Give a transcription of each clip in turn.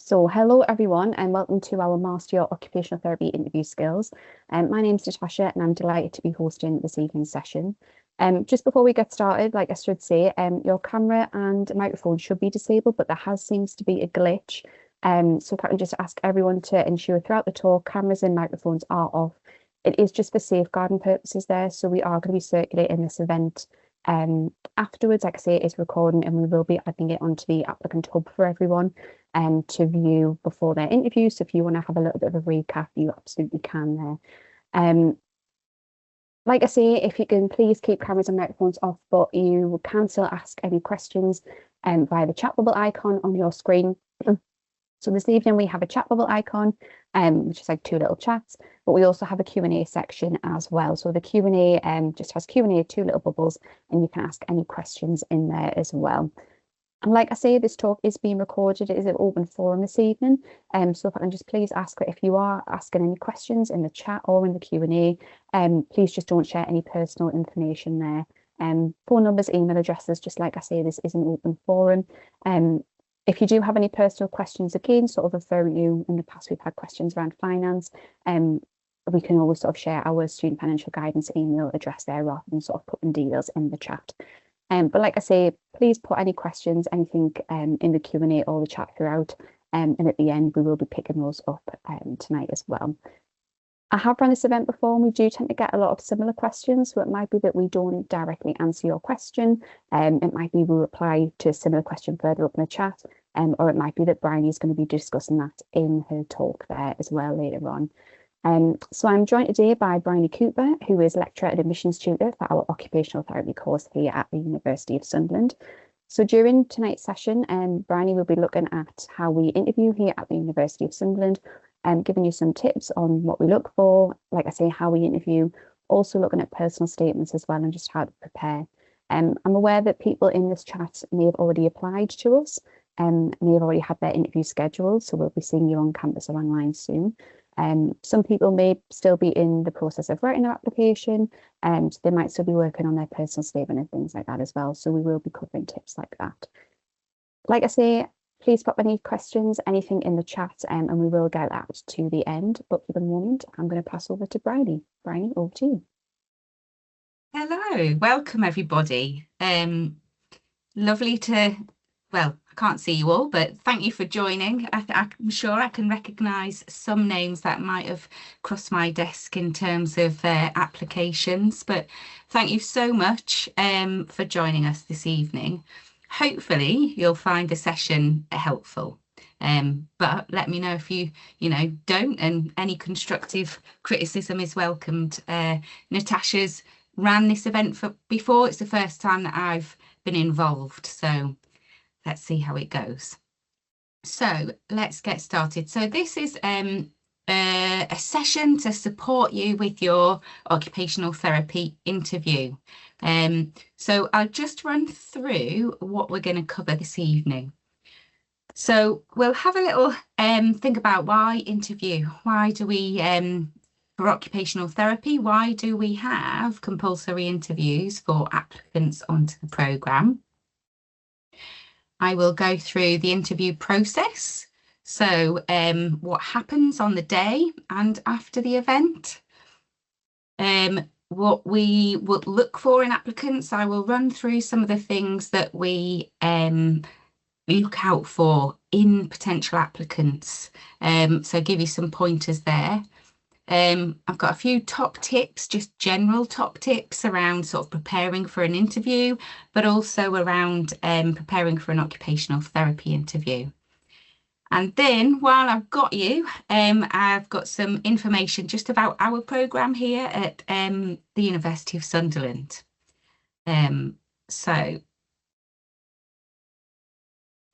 So, hello everyone, and welcome to our Master Your Occupational Therapy interview skills. My name's Natasha, and I'm delighted to be hosting this evening's session. Just before we get started, like I should say, your camera and microphone should be disabled, but there seems to be a glitch. So if I can just ask everyone to ensure throughout the talk, cameras and microphones are off. It is just for safeguarding purposes there, so we are going to be circulating this event afterwards. Like I say, it is recording, and we will be adding it onto the applicant hub for everyone to view before their interview. So if you want to have a little bit of a recap, you absolutely can there. Like I say, if you can please keep cameras and microphones off, but you can still ask any questions via the chat bubble icon on your screen. So this evening we have a chat bubble icon, which is like two little chats, but we also have a Q&A section as well. So the Q&A just has Q&A, two little bubbles, and you can ask any questions in there as well. And like I say, this talk is being recorded. It is an open forum this evening. So if I can just please ask that if you are asking any questions in the chat or in the Q&A, please just don't share any personal information there. Phone numbers, email addresses, just like I say, this is an open forum. If you do have any personal questions, again, sort of referring you, in the past we've had questions around finance, we can always sort of share our student financial guidance email address there rather than sort of putting details in the chat. But like I say, please put any questions, anything in the Q&A or the chat throughout. And at the end, we will be picking those up tonight as well. I have run this event before, and we do tend to get a lot of similar questions. So it might be that we don't directly answer your question. It might be we reply to a similar question further up in the chat. Or it might be that Bryony is going to be discussing that in her talk there as well later on. So I'm joined today by Bryony Cooper, who is lecturer and admissions tutor for our occupational therapy course here at the University of Sunderland. So during tonight's session, Bryony will be looking at how we interview here at the University of Sunderland, and giving you some tips on what we look for, like I say, how we interview, also looking at personal statements as well and just how to prepare. I'm aware that people in this chat may have already applied to us and may have already had their interview scheduled, so we'll be seeing you on campus or online soon. Some people may still be in the process of writing their application, and they might still be working on their personal statement and things like that as well. So we will be covering tips like that. Like I say, please pop any questions, anything in the chat, and we will get that to the end. But for the moment, I'm going to pass over to Bryony. Bryony, over to you. Hello, welcome everybody. Lovely to, well, I can't see you all, but thank you for joining. I'm sure I can recognise some names that might have crossed my desk in terms of applications, but thank you so much for joining us this evening. Hopefully you'll find the session helpful, but let me know if you don't, and any constructive criticism is welcomed. Natasha's ran this event before. It's the first time that I've been involved, so let's see how it goes. So let's get started. So this is a session to support you with your occupational therapy interview. So I'll just run through what we're going to cover this evening. So we'll have a little think about why interview. Why do we, for occupational therapy, why do we have compulsory interviews for applicants onto the programme? I will go through the interview process. So what happens on the day and after the event. What we would look for in applicants. I will run through some of the things that we look out for in potential applicants. So give you some pointers there. I've got a few top tips, just general top tips around sort of preparing for an interview, but also around preparing for an occupational therapy interview. And then while I've got you, I've got some information just about our programme here at the University of Sunderland. So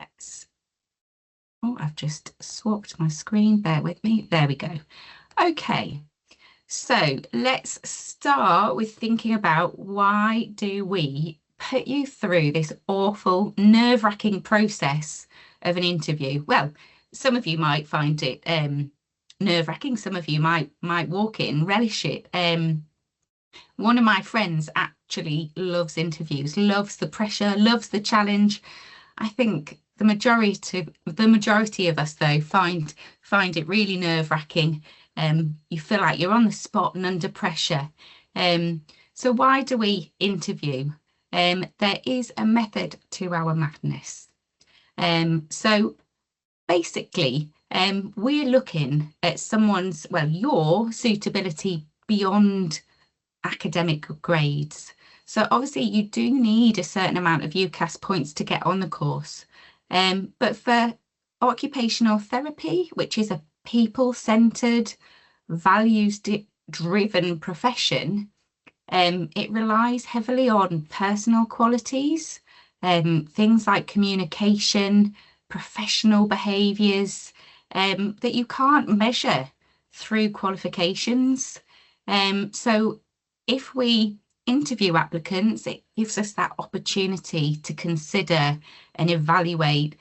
let's, oh, I've just swapped my screen, bear with me, there we go. Okay, so let's start with thinking about why do we put you through this awful, nerve-wracking process of an interview? Well, some of you might find it nerve-wracking, some of you might walk it and relish it. One of my friends actually loves interviews, loves the pressure, loves the challenge. I think the majority of us though find it really nerve-wracking. You feel like you're on the spot and under pressure. So why do we interview? There is a method to our madness. So basically, we're looking at your suitability beyond academic grades. So obviously you do need a certain amount of UCAS points to get on the course. But for occupational therapy, which is a people-centered, values-driven profession, it relies heavily on personal qualities, things like communication, professional behaviours, that you can't measure through qualifications. So if we interview applicants, it gives us that opportunity to consider and evaluate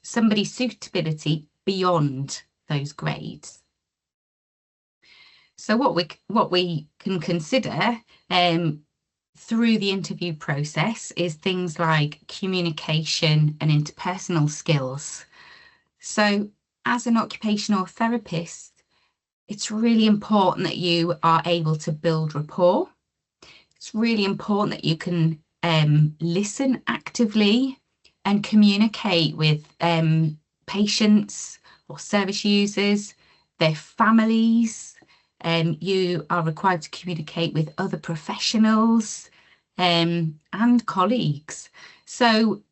somebody's suitability beyond those grades. So what we can consider through the interview process is things like communication and interpersonal skills. So as an occupational therapist, it's really important that you are able to build rapport. It's really important that you can listen actively and communicate with patients or service users, their families. You are required to communicate with other professionals and colleagues. So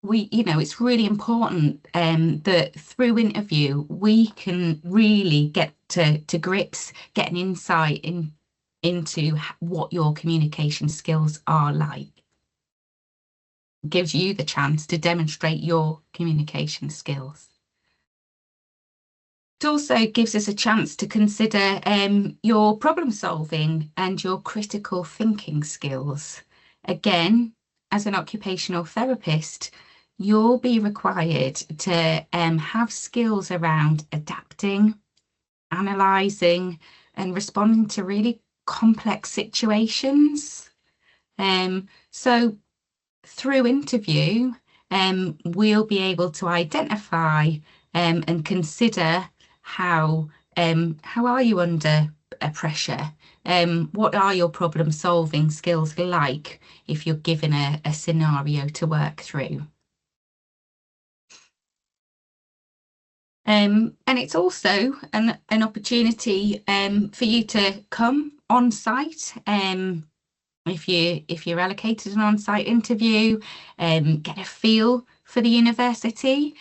it's really important that through interview, we can really get to grips, get an insight into what your communication skills are like. It gives you the chance to demonstrate your communication skills. It also gives us a chance to consider your problem solving and your critical thinking skills. Again, as an occupational therapist, you'll be required to have skills around adapting, analysing and responding to really complex situations. So through interview, we'll be able to identify and consider how are you under pressure? What are your problem solving skills like if you're given a scenario to work through? And it's also an opportunity for you to come on site. If you're allocated an on-site interview, get a feel for the university.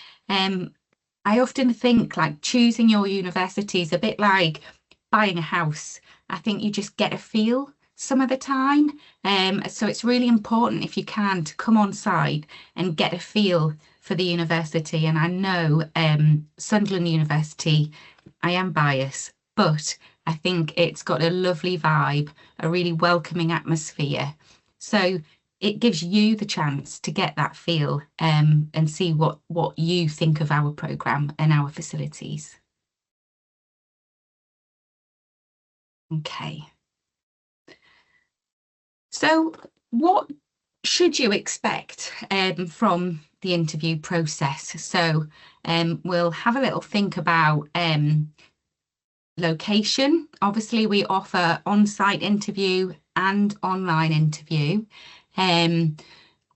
I often think like choosing your university is a bit like buying a house. I think you just get a feel some of the time. So it's really important if you can to come on site and get a feel for the university. And I know Sunderland University, I am biased, but I think it's got a lovely vibe, a really welcoming atmosphere. So it gives you the chance to get that feel and see what you think of our programme and our facilities. Okay. So what should you expect from the interview process? So we'll have a little think about location. Obviously, we offer on-site interview and online interview.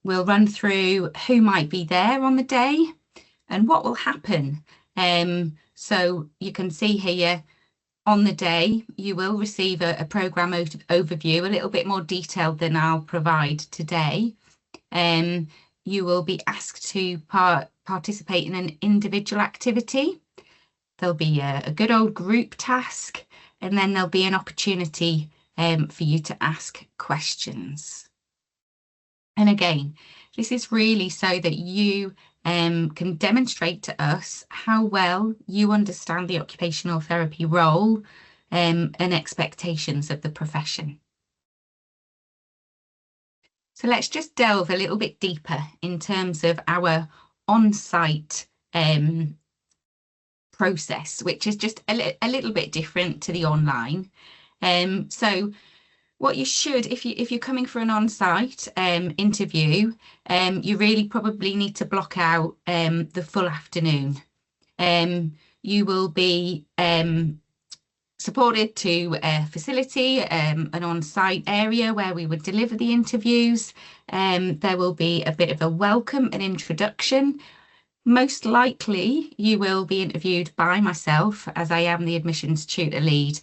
We'll run through who might be there on the day and what will happen. So you can see here on the day, you will receive a programme overview, a little bit more detailed than I'll provide today. You will be asked to participate in an individual activity. There'll be a good old group task, and then there'll be an opportunity for you to ask questions. And again, this is really so that you can demonstrate to us how well you understand the occupational therapy role and expectations of the profession. So let's just delve a little bit deeper in terms of our on-site process, which is just a little bit different to the online. So what you should, if you're coming for an on-site interview, you really probably need to block out the full afternoon. You will be supported to a facility, an on-site area where we would deliver the interviews. There will be a bit of a welcome and introduction. Most likely you will be interviewed by myself, as I am the admissions tutor lead,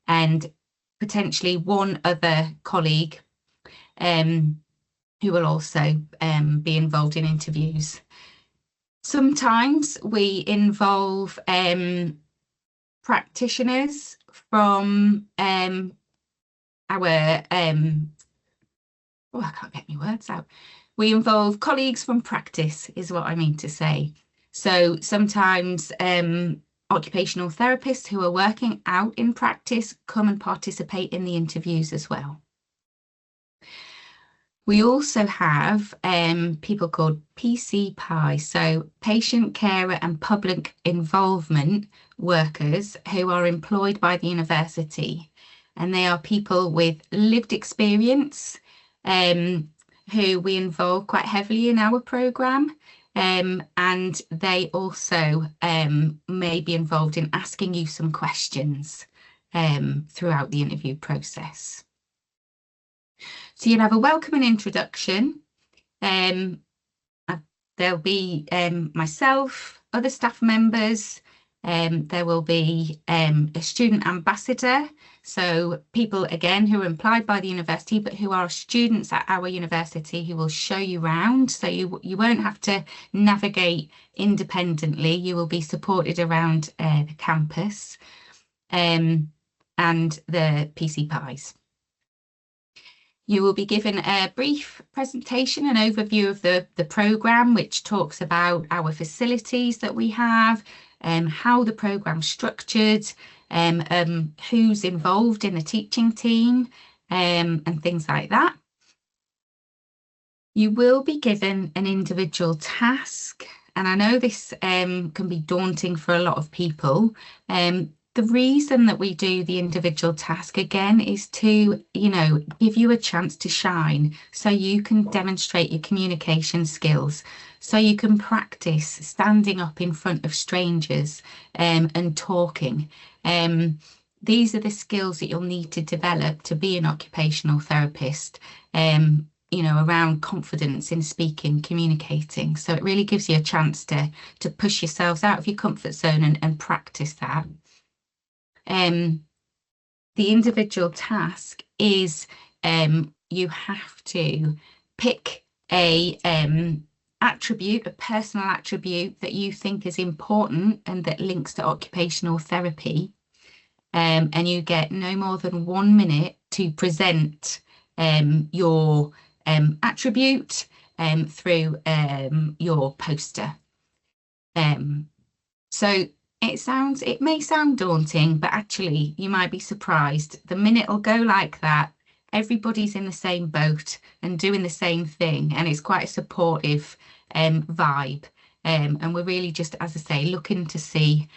and potentially one other colleague who will also be involved in interviews. Sometimes we involve practitioners from our I can't get my words out. We involve colleagues from practice, is what I mean to say. So sometimes occupational therapists who are working out in practice come and participate in the interviews as well. We also have people called PCPI, so patient, carer and public involvement workers who are employed by the university. And they are people with lived experience who we involve quite heavily in our programme. And they also may be involved in asking you some questions throughout the interview process. So you'll have a welcome and introduction. There'll be myself, other staff members. There will be a student ambassador. So people, again, who are employed by the university, but who are students at our university who will show you around. So you won't have to navigate independently. You will be supported around the campus and the PCPIs. You will be given a brief presentation, an overview of the programme, which talks about our facilities that we have, how the programme's structured, who's involved in the teaching team, and things like that. You will be given an individual task, and I know this can be daunting for a lot of people. The reason that we do the individual task again is to, give you a chance to shine so you can demonstrate your communication skills, so you can practice standing up in front of strangers and talking. These are the skills that you'll need to develop to be an occupational therapist, around confidence in speaking, communicating. So it really gives you a chance to push yourselves out of your comfort zone and practice that. The individual task is you have to pick a attribute, a personal attribute that you think is important and that links to occupational therapy, and you get no more than 1 minute to present your attribute through your poster. So it may sound daunting, but actually you might be surprised. The minute will go like that. Everybody's in the same boat and doing the same thing, and it's quite a supportive vibe. And we're really just, as I say, looking to see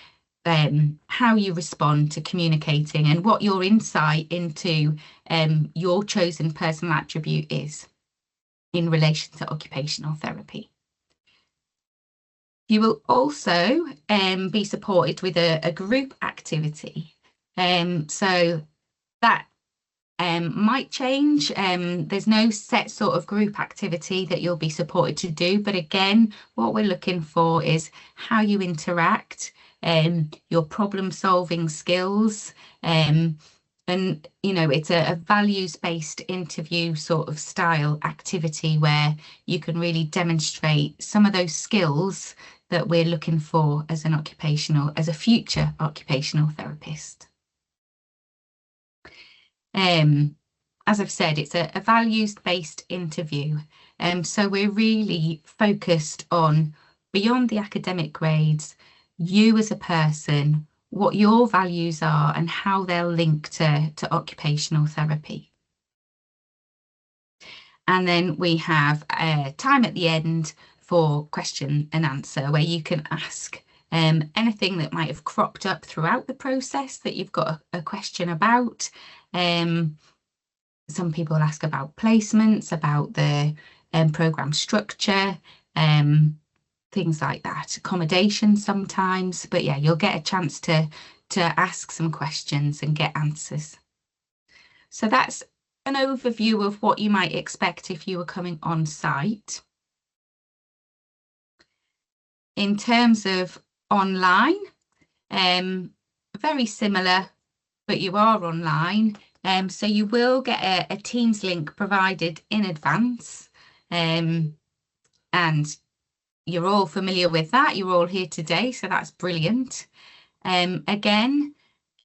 how you respond to communicating and what your insight into your chosen personal attribute is in relation to occupational therapy. You will also be supported with a group activity. So that might change. There's no set sort of group activity that you'll be supported to do. But again, what we're looking for is how you interact, your problem solving skills, and it's a values-based interview sort of style activity where you can really demonstrate some of those skills that we're looking for as a future occupational therapist. As I've said, it's a values-based interview. So we're really focused on, beyond the academic grades, you as a person, what your values are and how they'll link to occupational therapy. And then we have time at the end for question and answer, where you can ask anything that might have cropped up throughout the process that you've got a question about. Some people ask about placements, about the programme structure, things like that, accommodation sometimes. But yeah, you'll get a chance to ask some questions and get answers. So that's an overview of what you might expect if you were coming on site. In terms of online, very similar, but you are online. So you will get a Teams link provided in advance. And you're all familiar with that. You're all here today, so that's brilliant. Again,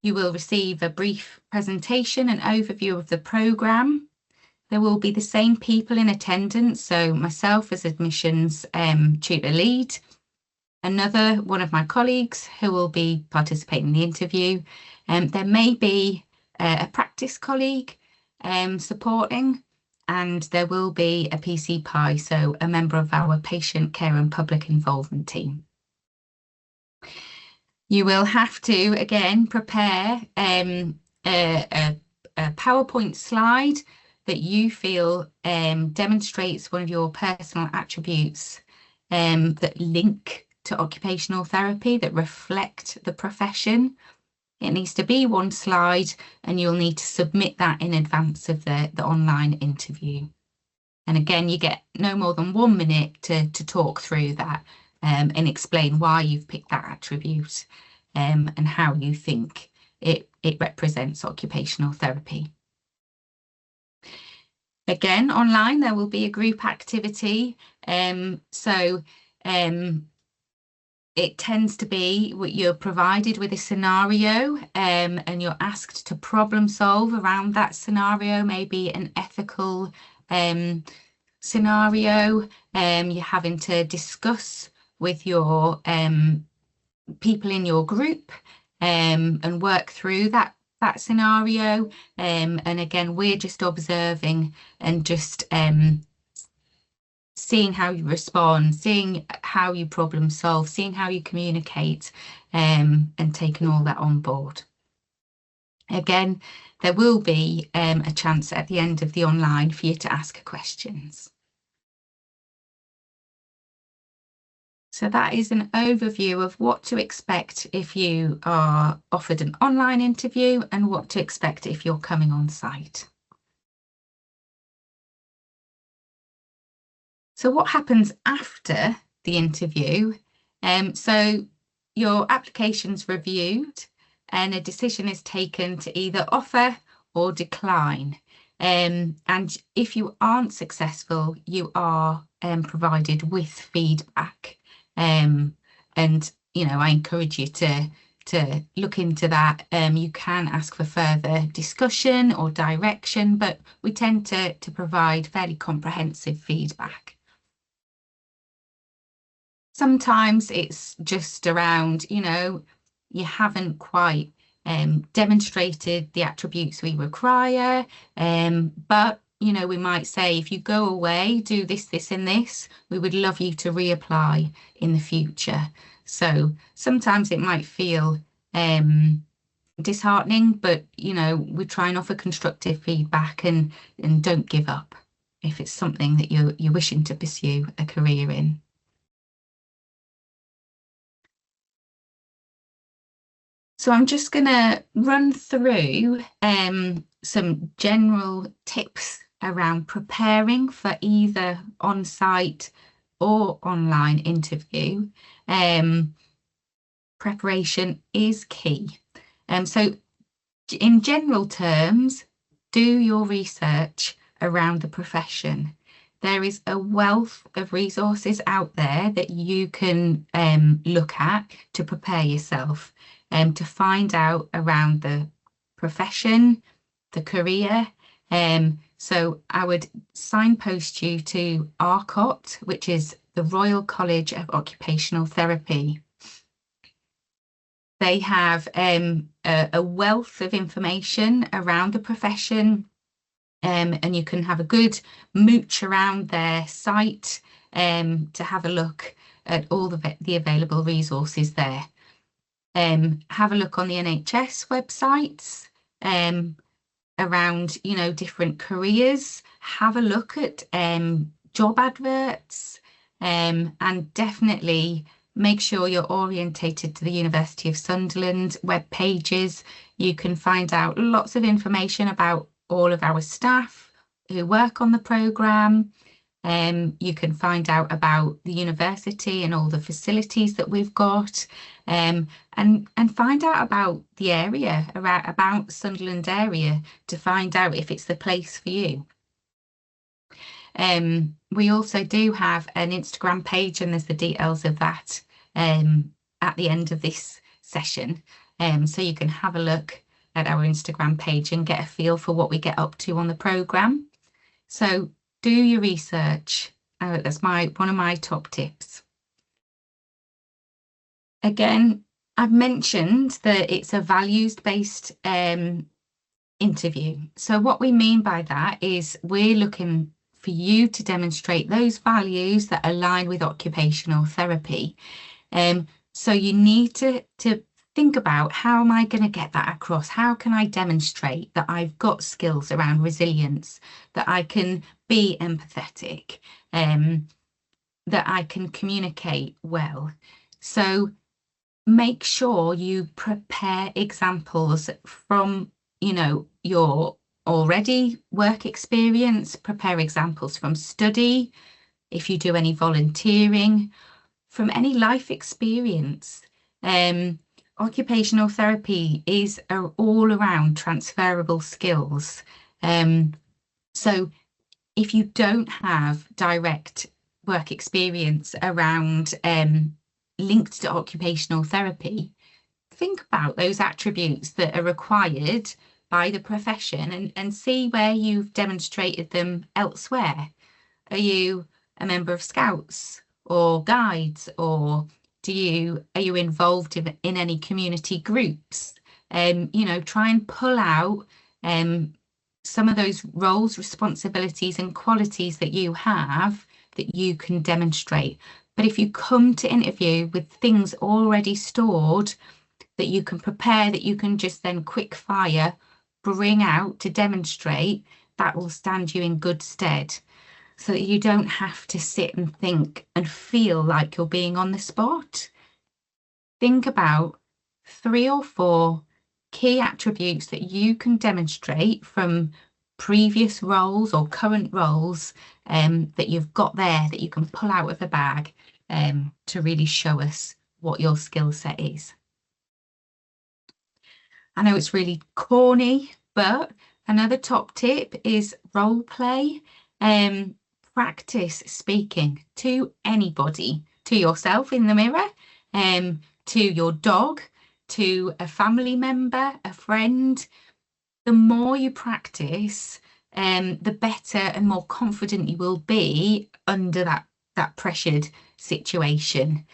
you will receive a brief presentation and overview of the programme. There will be the same people in attendance, so myself as admissions tutor lead, another one of my colleagues who will be participating in the interview. There may be a practice colleague supporting, and there will be a PCPI, so a member of our patient care and public involvement team. You will have to, again, prepare a PowerPoint slide that you feel demonstrates one of your personal attributes that link to occupational therapy, that reflect the profession. It needs to be one slide, and you'll need to submit that in advance of the online interview. And again, you get no more than 1 minute to talk through that and explain why you've picked that attribute and how you think it represents occupational therapy. Again, online, there will be a group activity. It tends to be what you're provided with a scenario and you're asked to problem solve around that scenario, maybe an ethical scenario. You're having to discuss with your people in your group and work through that scenario. And again, we're just observing and just seeing how you respond, seeing how you problem solve, seeing how you communicate, and taking all that on board. Again, there will be a chance at the end of the online for you to ask questions. So that is an overview of what to expect if you are offered an online interview and what to expect if you're coming on site. So what happens after the interview? So your application's reviewed and a decision is taken to either offer or decline. And if you aren't successful, you are provided with feedback. And, you know, I encourage you to look into that. You can ask for further discussion or direction, but we tend to provide fairly comprehensive feedback. Sometimes it's just around, you know, you haven't quite demonstrated the attributes we require, but, you know, we might say, if you go away, do this, this and this, we would love you to reapply in the future. So sometimes it might feel disheartening, but, you know, we try and offer constructive feedback and don't give up if it's something that you're wishing to pursue a career in. So I'm just going to run through some general tips around preparing for either on-site or online interview. Preparation is key. So in general terms, do your research around the profession. There is a wealth of resources out there that you can look at to prepare yourself. To find out around the profession, the career. So I would signpost you to ARCOT, which is the Royal College of Occupational Therapy. They have a wealth of information around the profession, and you can have a good mooch around their site to have a look at all the available resources there. Have a look on the NHS websites. around, you know, different careers. Have a look at job adverts, and definitely make sure you're orientated to the University of Sunderland web pages. You can find out lots of information about all of our staff who work on the programme. You can find out about the university and all the facilities that we've got, and find out about the area, about Sunderland area, to find out if it's the place for you. We also do have an Instagram page, and there's the details of that at the end of this session. So you can have a look at our Instagram page and get a feel for what we get up to on the programme. So do your research. That's one of my top tips. Again, I've mentioned that it's a values-based interview. So what we mean by that is we're looking for you to demonstrate those values that align with occupational therapy. So you need to think about, how am I going to get that across? How can I demonstrate that I've got skills around resilience, that I can be empathetic, that I can communicate well? So make sure you prepare examples from, you know, your already work experience, prepare examples from study, if you do any volunteering, from any life experience. Occupational therapy is all around transferable skills. So if you don't have direct work experience around linked to occupational therapy, think about those attributes that are required by the profession and see where you've demonstrated them elsewhere. Are you a member of Scouts or Guides, or are you involved in any community groups? You know, try and pull out some of those roles, responsibilities and qualities that you have that you can demonstrate. But if you come to interview with things already stored that you can prepare, that you can just then quick fire bring out to demonstrate, that will stand you in good stead, so that you don't have to sit and think and feel like you're being on the spot. Think about 3 or 4 key attributes that you can demonstrate from previous roles or current roles, that you've got there, that you can pull out of the bag to really show us what your skill set is. I know it's really corny, but another top tip is role play. Practice speaking to anybody, to yourself in the mirror, to your dog, to a family member, a friend. The more you practice, the better and more confident you will be under that pressured situation.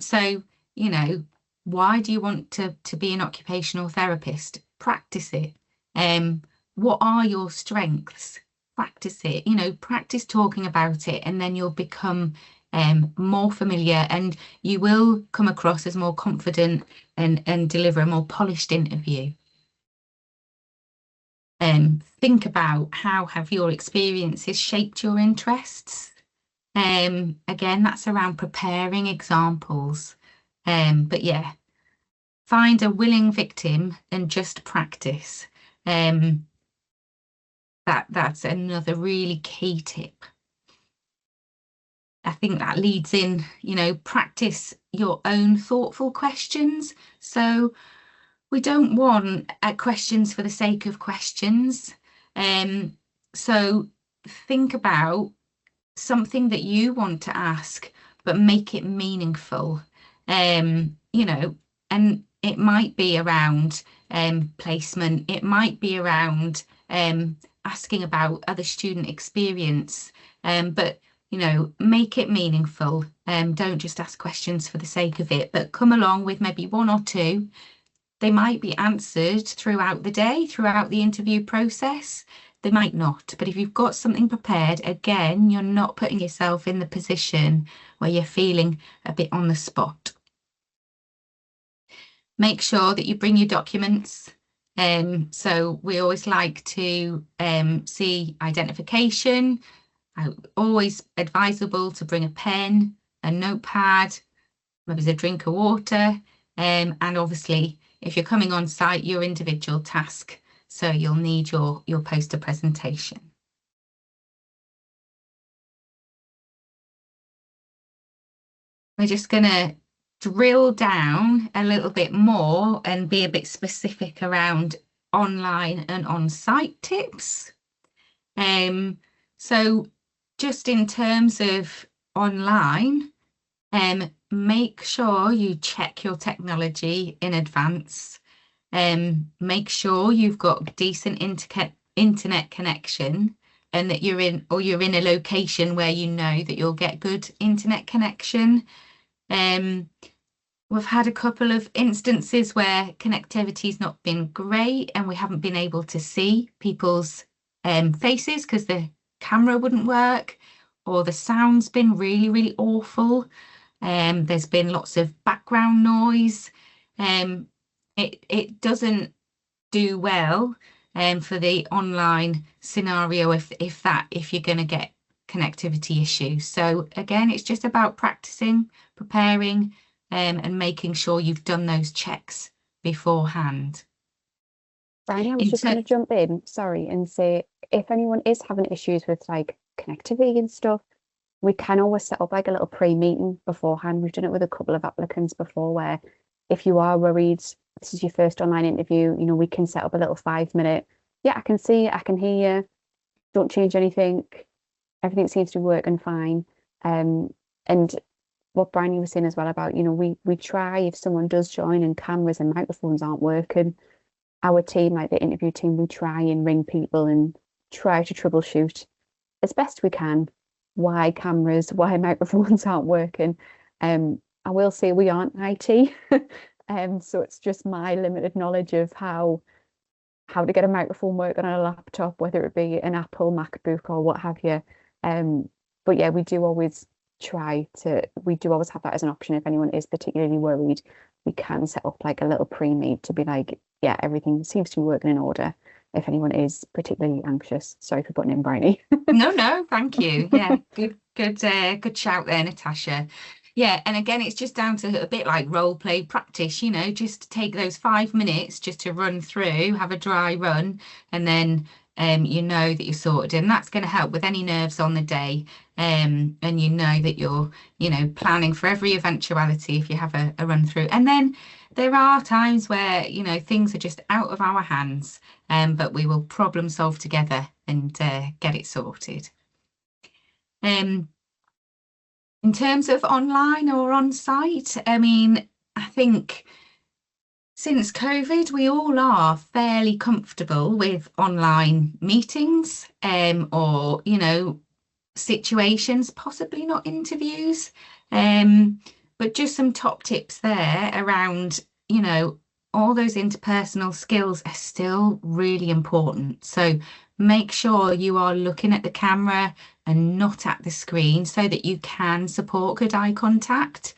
So, you know, why do you want to be an occupational therapist? Practice it. What are your strengths? Practice it. You know, practice talking about it, and then you'll become more familiar, and you will come across as more confident and deliver a more polished interview. Think about, how have your experiences shaped your interests? Again, that's around preparing examples. But yeah, find a willing victim and just practice. That's another really key tip. I think that leads in, you know, practice your own thoughtful questions. So we don't want questions for the sake of questions. So think about something that you want to ask, but make it meaningful. You know, and it might be around placement. It might be around asking about other student experience. But you know, make it meaningful. Don't just ask questions for the sake of it, but come along with maybe 1 or 2. They might be answered throughout the day, throughout the interview process. They might not, but if you've got something prepared, again, you're not putting yourself in the position where you're feeling a bit on the spot. Make sure that you bring your documents. So we always like to see identification. Always advisable to bring a pen, a notepad, maybe a drink of water, and obviously if you're coming on site, your individual task. So you'll need your poster presentation. We're just going to drill down a little bit more and be a bit specific around online and on-site tips. So just in terms of online, make sure you check your technology in advance. Make sure you've got decent internet connection and that you're in a location where you know that you'll get good internet connection. We've had a couple of instances where connectivity's not been great and we haven't been able to see people's faces because the camera wouldn't work, or the sound's been really, really awful. There's been lots of background noise. It doesn't do well for the online scenario if you're going to get connectivity issues. So again, it's just about practicing, preparing, and making sure you've done those checks beforehand. Bryony, I was just going to jump in, sorry, and say if anyone is having issues with like connectivity and stuff, we can always set up like a little pre-meeting beforehand. We've done it with a couple of applicants before where if you are worried, this is your first online interview, you know, we can set up a little 5-minute, yeah, I can see you, I can hear you, don't change anything, everything seems to be working fine. And what Bryony was saying as well about, you know, we try if someone does join and cameras and microphones aren't working, our team, like the interview team, we try and ring people and try to troubleshoot as best we can why cameras, why microphones aren't working. I will say we aren't IT, so it's just my limited knowledge of how to get a microphone working on a laptop, whether it be an Apple MacBook or what have you. But yeah, we do always have that as an option if anyone is particularly worried. We can set up like a little pre-meet to be like, yeah, everything seems to be working in order. If anyone is particularly anxious, sorry for putting in Bryony. No, thank you. Yeah, good shout there, Natasha. Yeah, and again, it's just down to a bit like role play practice, you know, just take those 5 minutes just to run through, have a dry run, and then you know that you're sorted, and that's going to help with any nerves on the day. And you know that you're, you know, planning for every eventuality if you have a run through. And then there are times where, you know, things are just out of our hands, but we will problem solve together and get it sorted. In terms of online or on site, I mean, I think since COVID, we all are fairly comfortable with online meetings, or, you know, situations, possibly not interviews, but just some top tips there around, you know, all those interpersonal skills are still really important. So make sure you are looking at the camera and not at the screen so that you can support good eye contact.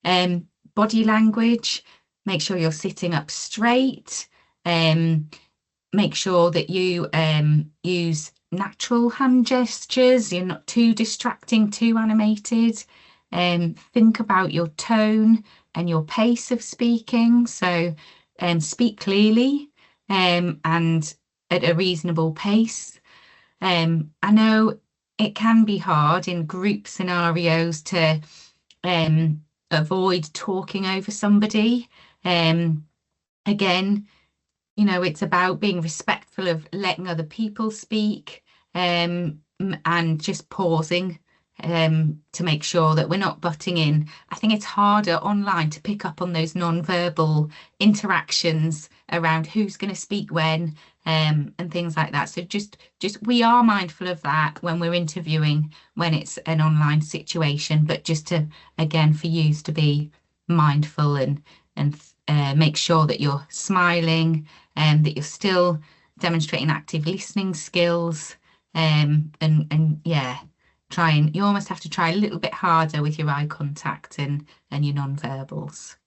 Body language, make sure you're sitting up straight. Make sure that you use natural hand gestures, you're not too distracting, too animated. Think about your tone and your pace of speaking. So speak clearly and at a reasonable pace. I know it can be hard in group scenarios to avoid talking over somebody. Again, you know, it's about being respectful of letting other people speak, and just pausing to make sure that we're not butting in. I think it's harder online to pick up on those non-verbal interactions around who's going to speak when, and things like that. So just we are mindful of that when we're interviewing, when it's an online situation, but just to, again, for you to be mindful and make sure that you're smiling and that you're still demonstrating active listening skills, and yeah, you almost have to try a little bit harder with your eye contact and your non-verbals.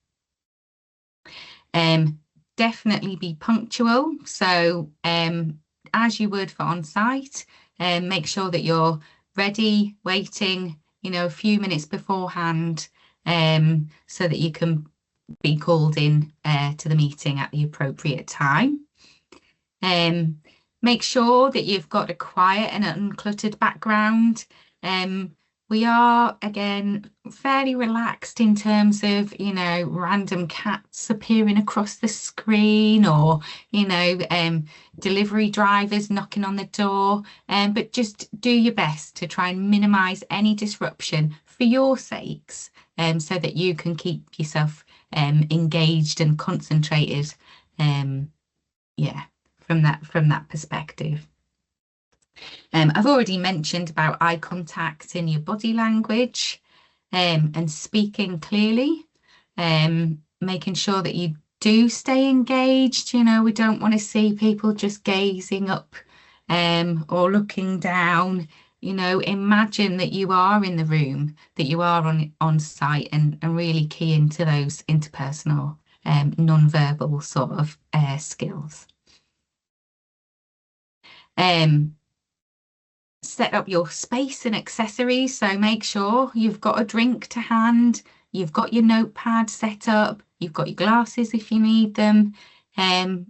definitely be punctual. So as you would for on-site, make sure that you're ready, waiting, a few minutes beforehand, so that you can be called in to the meeting at the appropriate time. Make sure that you've got a quiet and uncluttered background. We are, again, fairly relaxed in terms of, random cats appearing across the screen or, delivery drivers knocking on the door. But just do your best to try and minimise any disruption for your sakes, so that you can keep yourself engaged and concentrated. From that perspective. I've already mentioned about eye contact in your body language, and speaking clearly, making sure that you do stay engaged. We don't want to see people just gazing up or looking down. Imagine that you are in the room, that you are on site, and really key into those interpersonal non-verbal sort of skills. Set up your space and accessories, so make sure you've got a drink to hand, you've got your notepad set up, you've got your glasses if you need them.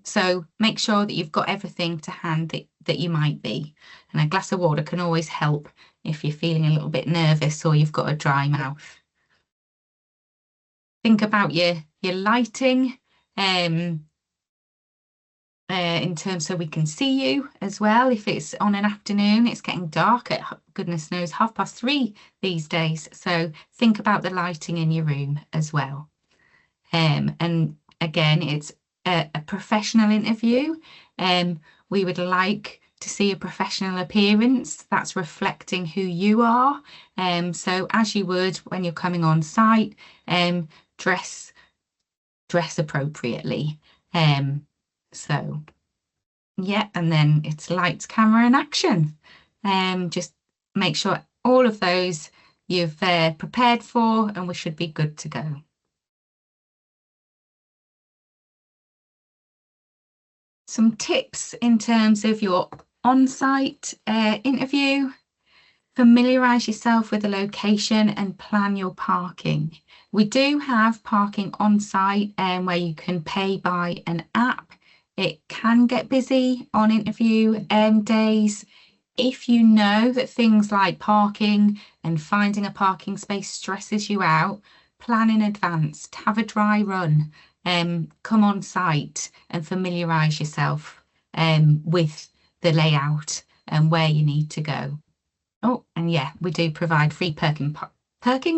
So make sure that you've got everything to hand that you might be. And a glass of water can always help if you're feeling a little bit nervous or you've got a dry mouth. Think about your lighting, in terms so we can see you as well. If it's on an afternoon, it's getting dark at goodness knows 3:30 these days. So think about the lighting in your room as well. And again, it's a professional interview. We would like to see a professional appearance that's reflecting who you are. So as you would when you're coming on site, dress appropriately. So yeah, and then it's lights, camera, and action. Just make sure all of those you've prepared for, and we should be good to go. Some tips in terms of your on-site interview. Familiarise yourself with the location and plan your parking. We do have parking on site where you can pay by an app. It can get busy on interview days. If you know that things like parking and finding a parking space stresses you out, plan in advance, have a dry run, come on site and familiarise yourself with the layout and where you need to go. Oh, and yeah, we do provide free parking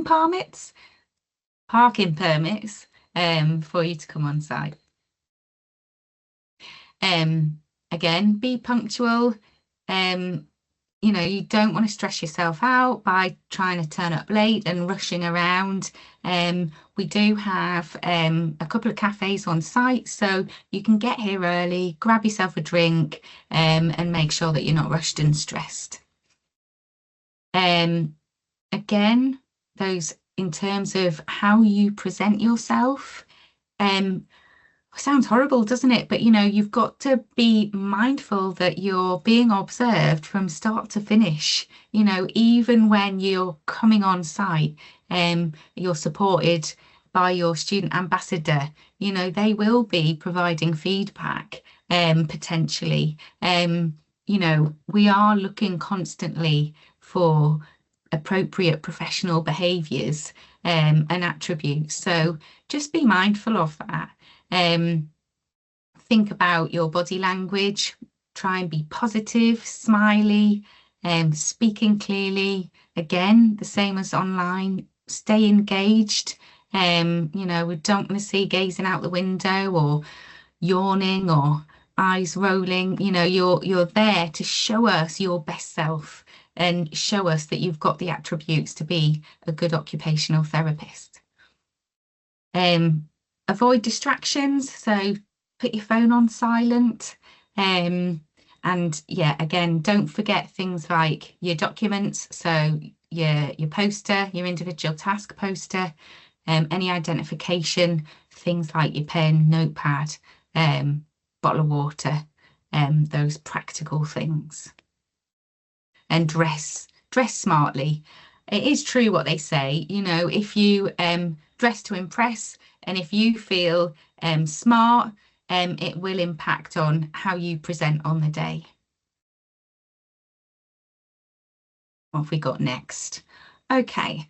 permits for you to come on site. Again, be punctual. You don't want to stress yourself out by trying to turn up late and rushing around. We do have a couple of cafes on site, so you can get here early, grab yourself a drink, and make sure that you're not rushed and stressed. Again, those in terms of how you present yourself, sounds horrible, doesn't it? But you've got to be mindful that you're being observed from start to finish. Even when you're coming on site, you're supported by your student ambassador. They will be providing feedback, potentially. We are looking constantly for appropriate professional behaviours and attributes. So just be mindful of that. Think about your body language. Try and be positive, smiley, speaking clearly. Again, the same as online. Stay engaged. We don't want to see gazing out the window or yawning or eyes rolling. You're there to show us your best self and show us that you've got the attributes to be a good occupational therapist. Avoid distractions, so put your phone on silent. And yeah, again, don't forget things like your documents, so your poster, your individual task poster, any identification, things like your pen, notepad, bottle of water, those practical things. And dress smartly. It is true what they say, you know, if you dress to impress, and if you feel smart, it will impact on how you present on the day. What have we got next? Okay,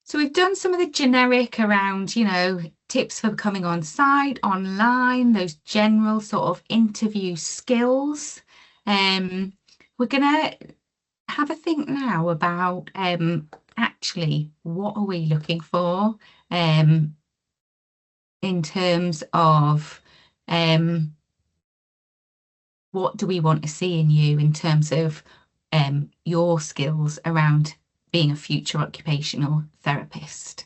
so we've done some of the generic around, you know, tips for coming on site, online, those general sort of interview skills. We're gonna have a think now about actually what are we looking for in terms of what do we want to see in you in terms of your skills around being a future occupational therapist.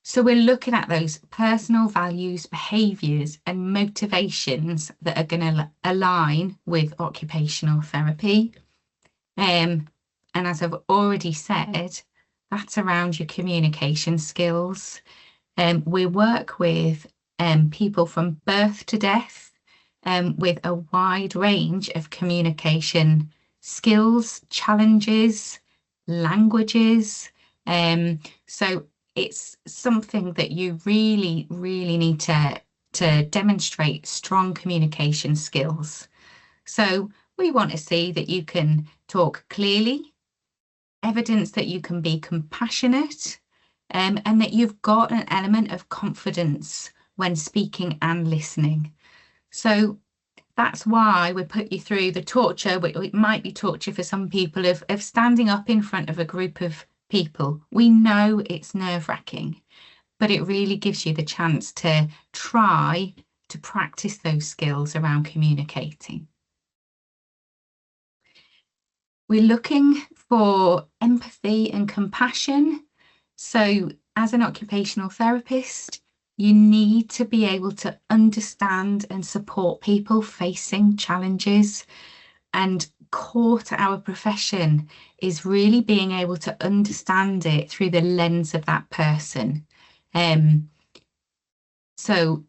So we're looking at those personal values, behaviours and motivations that are going to align with occupational therapy. And as I've already said, that's around your communication skills. We work with people from birth to death with a wide range of communication skills, challenges, languages. So it's something that you really, really need to demonstrate strong communication skills. So we want to see that you can talk clearly, evidence that you can be compassionate, and that you've got an element of confidence when speaking and listening. So that's why we put you through the torture, it might be torture for some people, of standing up in front of a group of people. We know it's nerve-wracking, but it really gives you the chance to try to practice those skills around communicating. We're looking for empathy and compassion. So as an occupational therapist, you need to be able to understand and support people facing challenges. And core to our profession is really being able to understand it through the lens of that person. So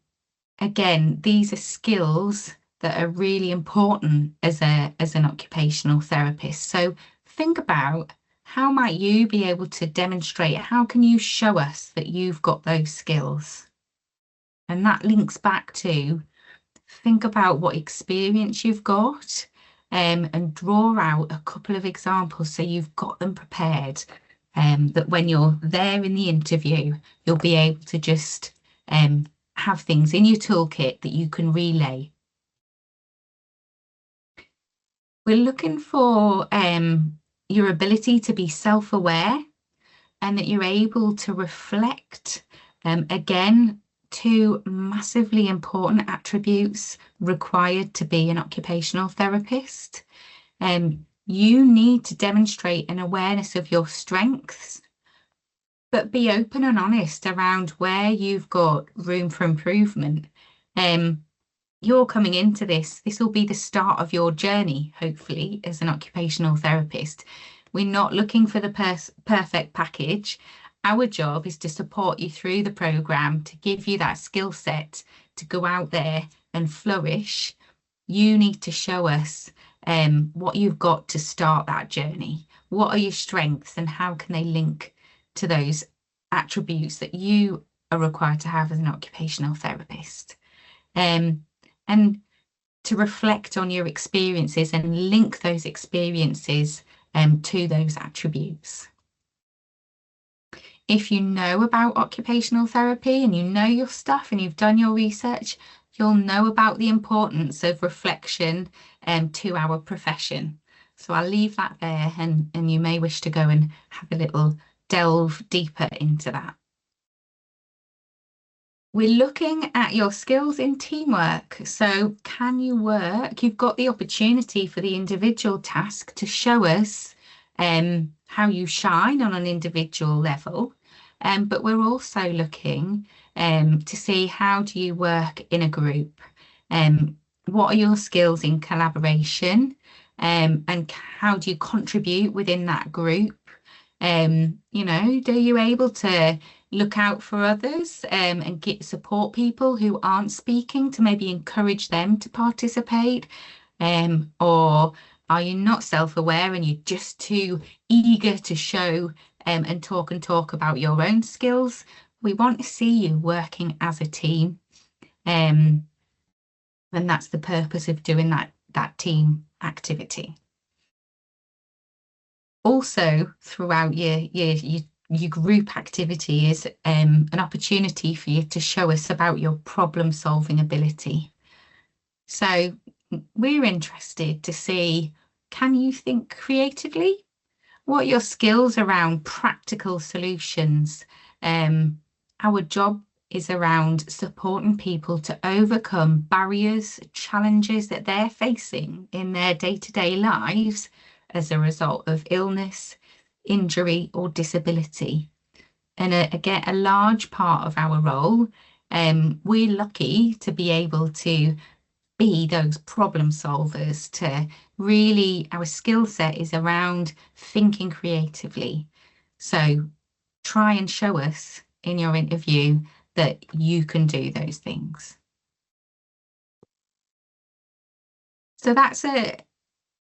again, these are skills that are really important as an occupational therapist. So think about, how might you be able to demonstrate, how can you show us that you've got those skills? And that links back to think about what experience you've got, and draw out a couple of examples so you've got them prepared, that when you're there in the interview, you'll be able to just have things in your toolkit that you can relay. We're looking for your ability to be self-aware and that you're able to reflect. Again, two massively important attributes required to be an occupational therapist. You need to demonstrate an awareness of your strengths, but be open and honest around where you've got room for improvement. You're coming into this will be the start of your journey, hopefully, as an occupational therapist. We're not looking for the perfect package. Our job is to support you through the programme, to give you that skill set to go out there and flourish. You need to show us what you've got to start that journey. What are your strengths and how can they link to those attributes that you are required to have as an occupational therapist? And to reflect on your experiences and link those experiences to those attributes. If you know about occupational therapy and you know your stuff and you've done your research, you'll know about the importance of reflection to our profession. So I'll leave that there, and you may wish to go and have a little delve deeper into that. We're looking at your skills in teamwork. So can you work? You've got the opportunity for the individual task to show us how you shine on an individual level. But we're also looking to see, how do you work in a group? What are your skills in collaboration? And how do you contribute within that group? You know, are you able to, look out for others and support people who aren't speaking to maybe encourage them to participate? Or are you not self-aware and you're just too eager to show and talk about your own skills? We want to see you working as a team. And that's the purpose of doing that team activity. Also, throughout your group activity is an opportunity for you to show us about your problem-solving ability. So we're interested to see, can you think creatively? What are your skills around practical solutions? Our job is around supporting people to overcome barriers, challenges that they're facing in their day-to-day lives as a result of illness, injury, or disability. And again, a large part of our role, we're lucky to be able to be those problem solvers, to really, our skill set is around thinking creatively. So try and show us in your interview that you can do those things. So that's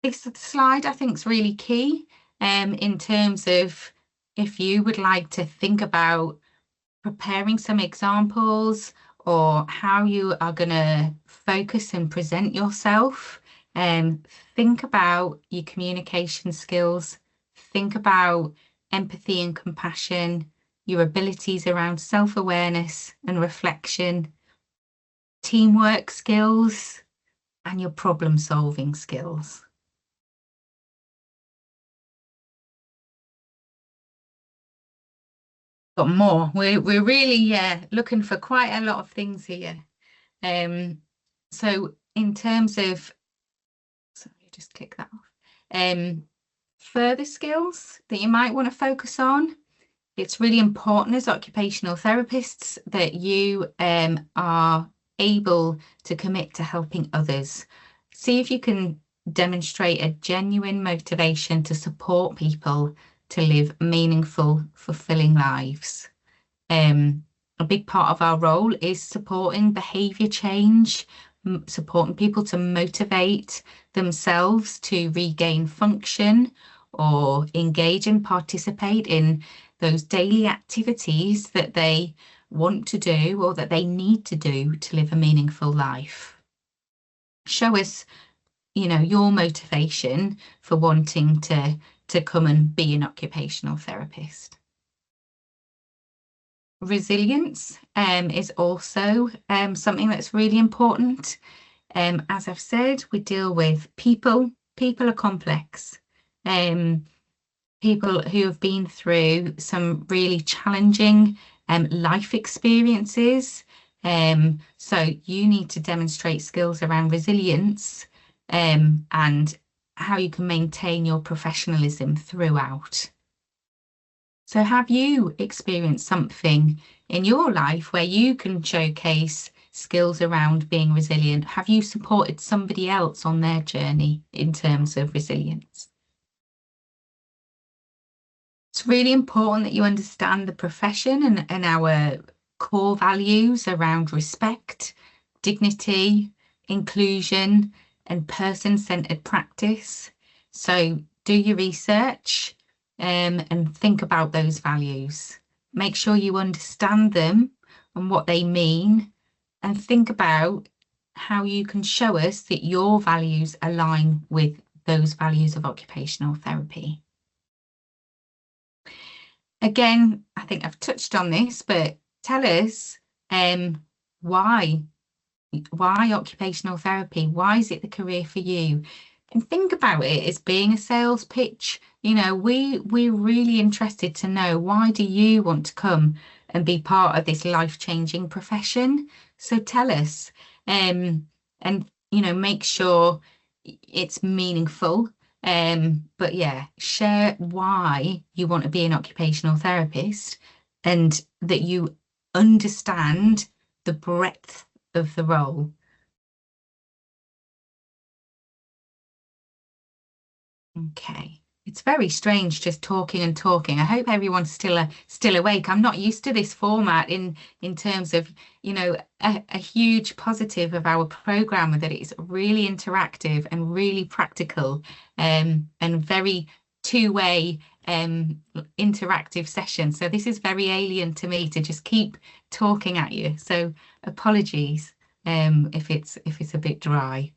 this slide I think is really key in terms of if you would like to think about preparing some examples or how you are going to focus and present yourself. Think about your communication skills, think about empathy and compassion, your abilities around self-awareness and reflection, teamwork skills, and your problem-solving skills. Got more. We're really looking for quite a lot of things here. So in terms of, sorry, just click that off. Further skills that you might want to focus on. It's really important as occupational therapists that you are able to commit to helping others. See if you can demonstrate a genuine motivation to support people to live meaningful, fulfilling lives. A big part of our role is supporting behaviour change, supporting people to motivate themselves to regain function or engage and participate in those daily activities that they want to do or that they need to do to live a meaningful life. Show us, your motivation for wanting to come and be an occupational therapist. Resilience is also something that's really important. As I've said, we deal with people. People are complex. People who have been through some really challenging life experiences. So you need to demonstrate skills around resilience and how you can maintain your professionalism throughout. So have you experienced something in your life where you can showcase skills around being resilient? Have you supported somebody else on their journey in terms of resilience? It's really important that you understand the profession and our core values around respect, dignity, inclusion, and person-centered practice. So do your research and think about those values. Make sure you understand them and what they mean, and think about how you can show us that your values align with those values of occupational therapy. Again, I think I've touched on this, but tell us why occupational therapy? Why is it the career for you? And think about it as being a sales pitch. We're really interested to know, why do you want to come and be part of this life-changing profession? So tell us, and make sure it's meaningful. But yeah, share why you want to be an occupational therapist and that you understand the breadth of the role. Okay, It's very strange just talking and talking. I hope everyone's still awake. I'm not used to this format in terms of, you know, a huge positive of our program that it's really interactive and really practical, and very two-way interactive session. So this is very alien to me to just keep talking at you. So apologies if it's a bit dry.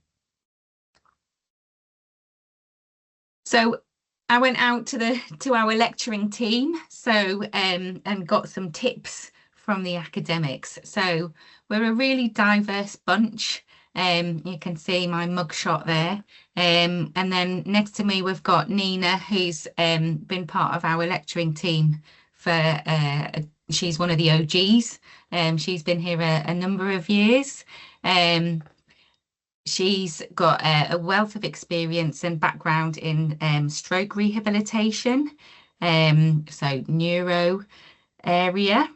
So I went out to our lecturing team, so and got some tips from the academics. So we're a really diverse bunch. You can see my mugshot there. And then next to me we've got Nina, who's been part of our lecturing team for she's one of the OGs. She's been here a number of years. She's got a wealth of experience and background in stroke rehabilitation, so neuro area.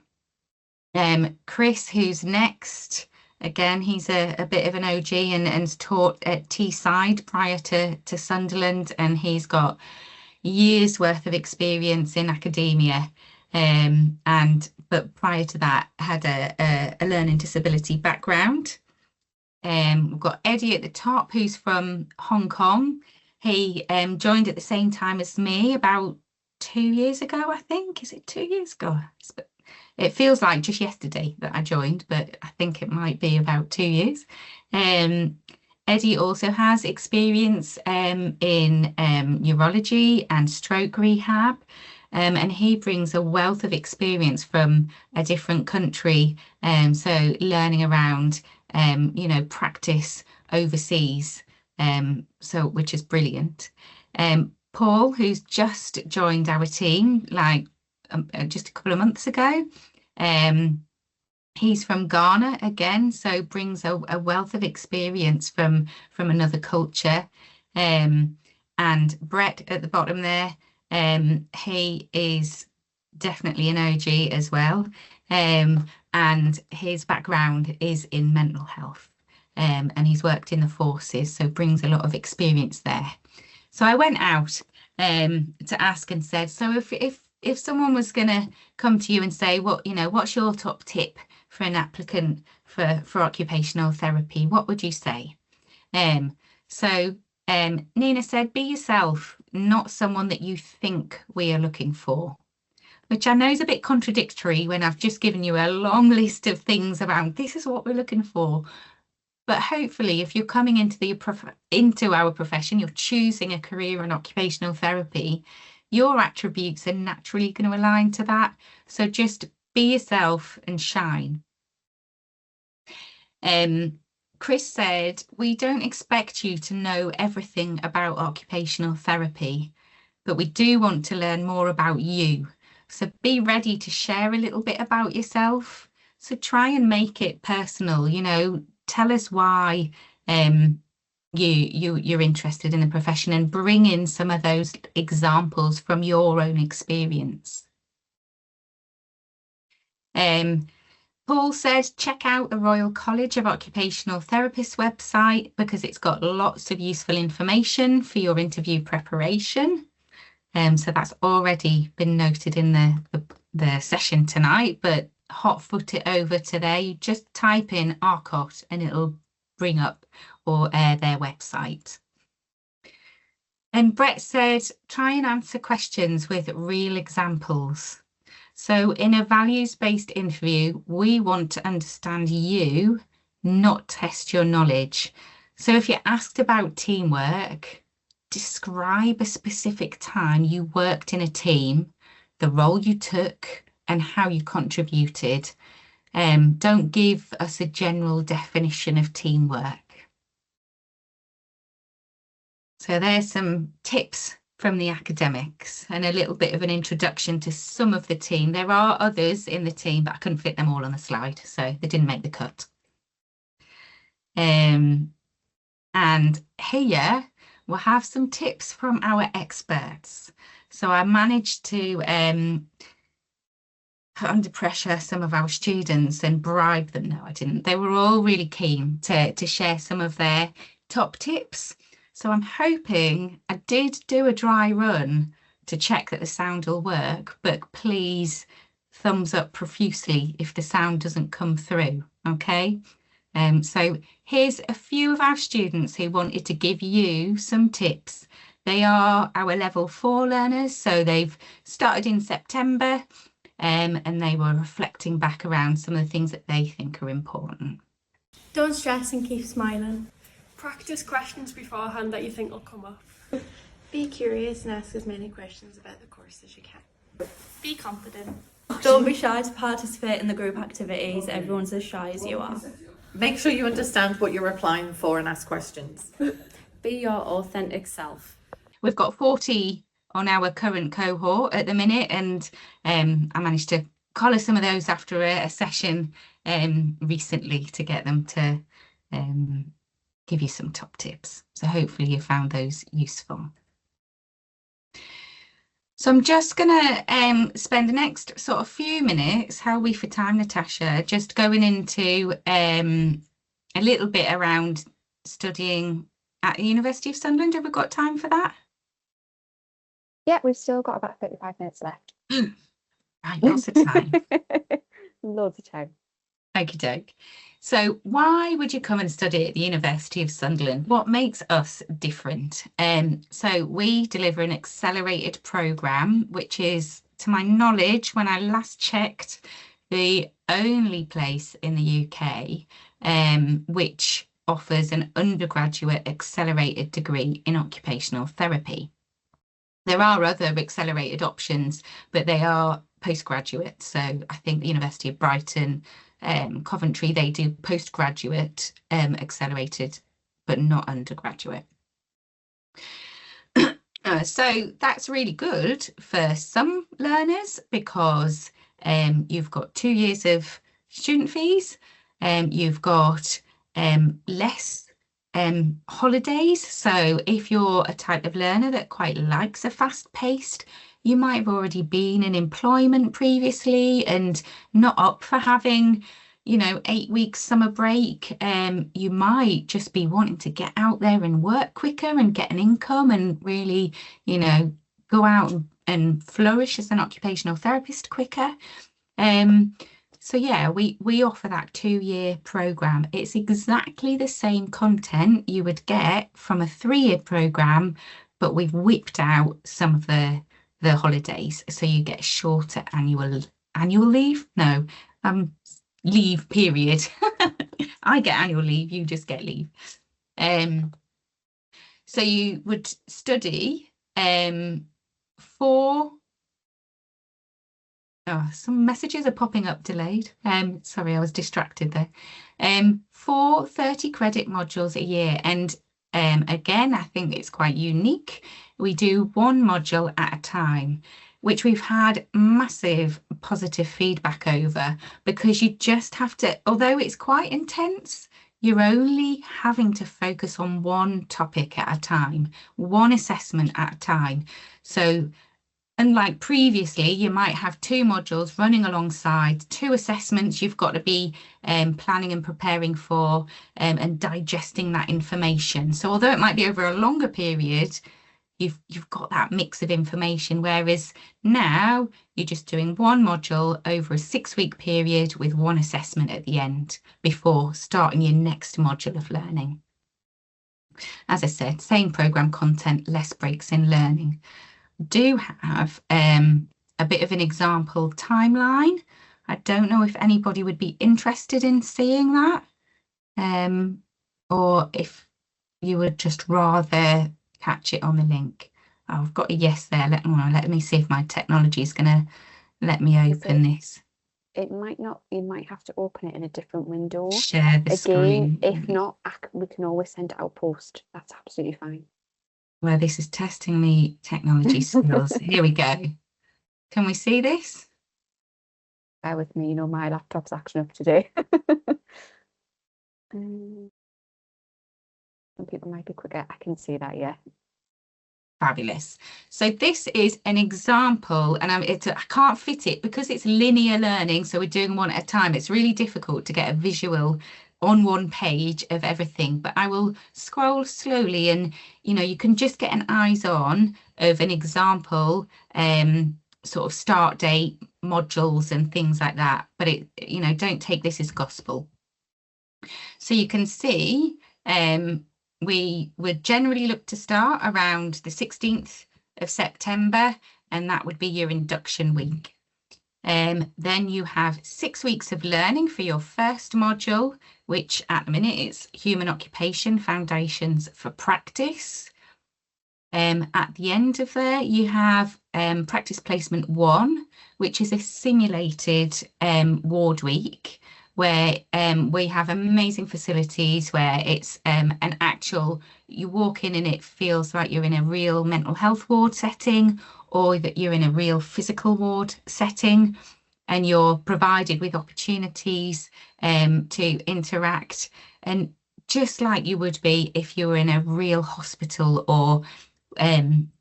Chris, who's next, again, he's a bit of an OG and taught at Teesside prior to Sunderland, and he's got years worth of experience in academia. But prior to that, had a learning disability background. We've got Eddie at the top, who's from Hong Kong. He joined at the same time as me about 2 years ago, I think. Is it 2 years ago? It feels like just yesterday that I joined, but I think it might be about 2 years. Eddie also has experience in neurology and stroke rehab, and he brings a wealth of experience from a different country, so learning around you know, practice overseas, which is brilliant. Paul, who's just joined our team, like just a couple of months ago, he's from Ghana again, so brings a wealth of experience from another culture. And Brett at the bottom there, he is definitely an OG as well. And his background is in mental health, and he's worked in the forces, so brings a lot of experience there. So I went out to ask and said, so if someone was going to come to you and say, what's your top tip for an applicant for occupational therapy, what would you say? So Nina said, be yourself, not someone that you think we are looking for. Which I know is a bit contradictory when I've just given you a long list of things around this is what we're looking for. But hopefully, if you're coming into our profession, you're choosing a career in occupational therapy, your attributes are naturally going to align to that. So just be yourself and shine. Chris said, we don't expect you to know everything about occupational therapy, but we do want to learn more about you. So be ready to share a little bit about yourself. So try and make it personal, you know, tell us why you're interested in the profession and bring in some of those examples from your own experience. Paul said, check out the Royal College of Occupational Therapists website because it's got lots of useful information for your interview preparation. So that's already been noted in the session tonight, but hot foot it over to there. You just type in ARCOT and it'll bring up their website. And Brett said, try and answer questions with real examples. So in a values-based interview, we want to understand you, not test your knowledge. So if you're asked about teamwork, describe a specific time you worked in a team, the role you took, and how you contributed. Don't give us a general definition of teamwork. So there's some tips from the academics and a little bit of an introduction to some of the team. There are others in the team, but I couldn't fit them all on the slide, so they didn't make the cut. And here we'll have some tips from our experts. So I managed to put under pressure some of our students and bribe them. No, I didn't. They were all really keen to share some of their top tips. So I'm hoping I did do a dry run to check that the sound will work, but please thumbs up profusely if the sound doesn't come through, okay? So here's a few of our students who wanted to give you some tips. They are our level 4 learners, so they've started in September, and they were reflecting back around some of the things that they think are important. Don't stress and keep smiling. Practice questions beforehand that you think will come up. Be curious and ask as many questions about the course as you can. Be confident. Don't be shy to participate in the group activities. Everyone's as shy as you are. Make sure you understand what you're applying for and ask questions. Be your authentic self. We've got 40 on our current cohort at the minute, and I managed to collar some of those after a session recently to get them to give you some top tips. So hopefully you found those useful. So I'm just going to spend the next sort of few minutes, how are we for time, Natasha, just going into a little bit around studying at the University of Sunderland. Have we got time for that? Yeah, we've still got about 35 minutes left. Right, lots of time. Loads of time. Okie doke. So why would you come and study at the University of Sunderland? What makes us different? So we deliver an accelerated programme, which is, to my knowledge, when I last checked, the only place in the UK which offers an undergraduate accelerated degree in occupational therapy. There are other accelerated options, but they are postgraduate. So I think the University of Brighton, Coventry, they do postgraduate accelerated, but not undergraduate. So that's really good for some learners because you've got 2 years of student fees, you've got less holidays. So if you're a type of learner that quite likes a fast-paced, you might have already been in employment previously and not up for having, 8 weeks summer break. You might just be wanting to get out there and work quicker and get an income and really, go out and flourish as an occupational therapist quicker. So yeah, we offer that 2-year programme. It's exactly the same content you would get from a 3-year programme, but we've whipped out some of the holidays, so you get shorter annual leave. No, leave period. I get annual leave, you just get leave. So you would study for. Oh, some messages are popping up delayed. Sorry, I was distracted there. 4 30 credit modules a year, and again, I think it's quite unique. We do 1 module at a time, which we've had massive positive feedback over, because you just have to, although it's quite intense, you're only having to focus on 1 topic at a time, 1 assessment at a time. So unlike previously, you might have 2 modules running alongside 2 assessments you've got to be planning and preparing for and digesting that information. So although it might be over a longer period, you've got that mix of information, whereas now you're just doing 1 module over a 6-week period with 1 assessment at the end before starting your next module of learning. As I said, same programme content, less breaks in learning. Do have a bit of an example timeline. I don't know if anybody would be interested in seeing that, or if you would just rather catch it on the link. Oh, I've got a yes there. Let me see if my technology is going to let me open this. It might not, you might have to open it in a different window. Share the screen. If not, we can always send it out post. That's absolutely fine. Well, this is testing me technology skills. Here we go. Can we see this? Bear with me, my laptop's acting up today. Some people might be quicker. I can see that, yeah. Fabulous. So this is an example, and I can't fit it because it's linear learning, so we're doing 1 at a time. It's really difficult to get a visual on one page of everything, but I will scroll slowly, and you can just get an eyes on of an example sort of start date modules and things like that, but don't take this as gospel. So you can see we would generally look to start around the 16th of September, and that would be your induction week. Then you have 6 weeks of learning for your first module, which at the minute is Human Occupation Foundations for Practice. At the end of there, you have Practice Placement 1, which is a simulated ward week, where we have amazing facilities where it's an actual, you walk in and it feels like you're in a real mental health ward setting, or that you're in a real physical ward setting, and you're provided with opportunities to interact, and just like you would be if you were in a real hospital or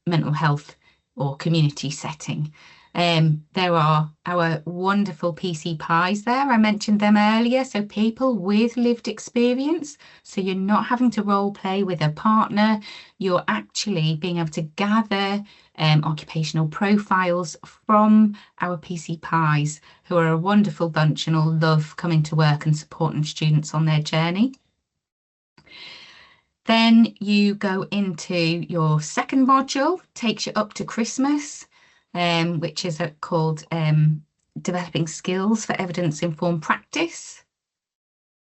mental health or community setting. There are our wonderful PC Pies there. I mentioned them earlier. So people with lived experience. So you're not having to role play with a partner. You're actually being able to gather occupational profiles from our PC Pies, who are a wonderful bunch and all love coming to work and supporting students on their journey. Then you go into your second module, takes you up to Christmas, which is called Developing Skills for Evidence-Informed Practice.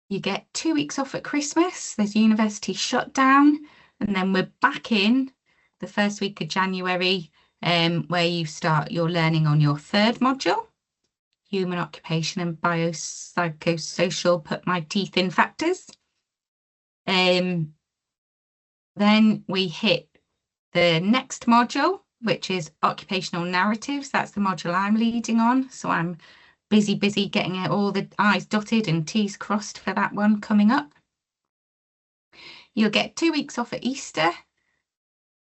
You get 2 weeks off at Christmas, there's university shutdown, and then we're back in the first week of January, where you start your learning on your third module, Human Occupation and Biopsychosocial Put My Teeth In Factors. Then we hit the next module, which is Occupational Narratives. That's the module I'm leading on. So I'm busy getting all the I's dotted and T's crossed for that one coming up. You'll get 2 weeks off at Easter.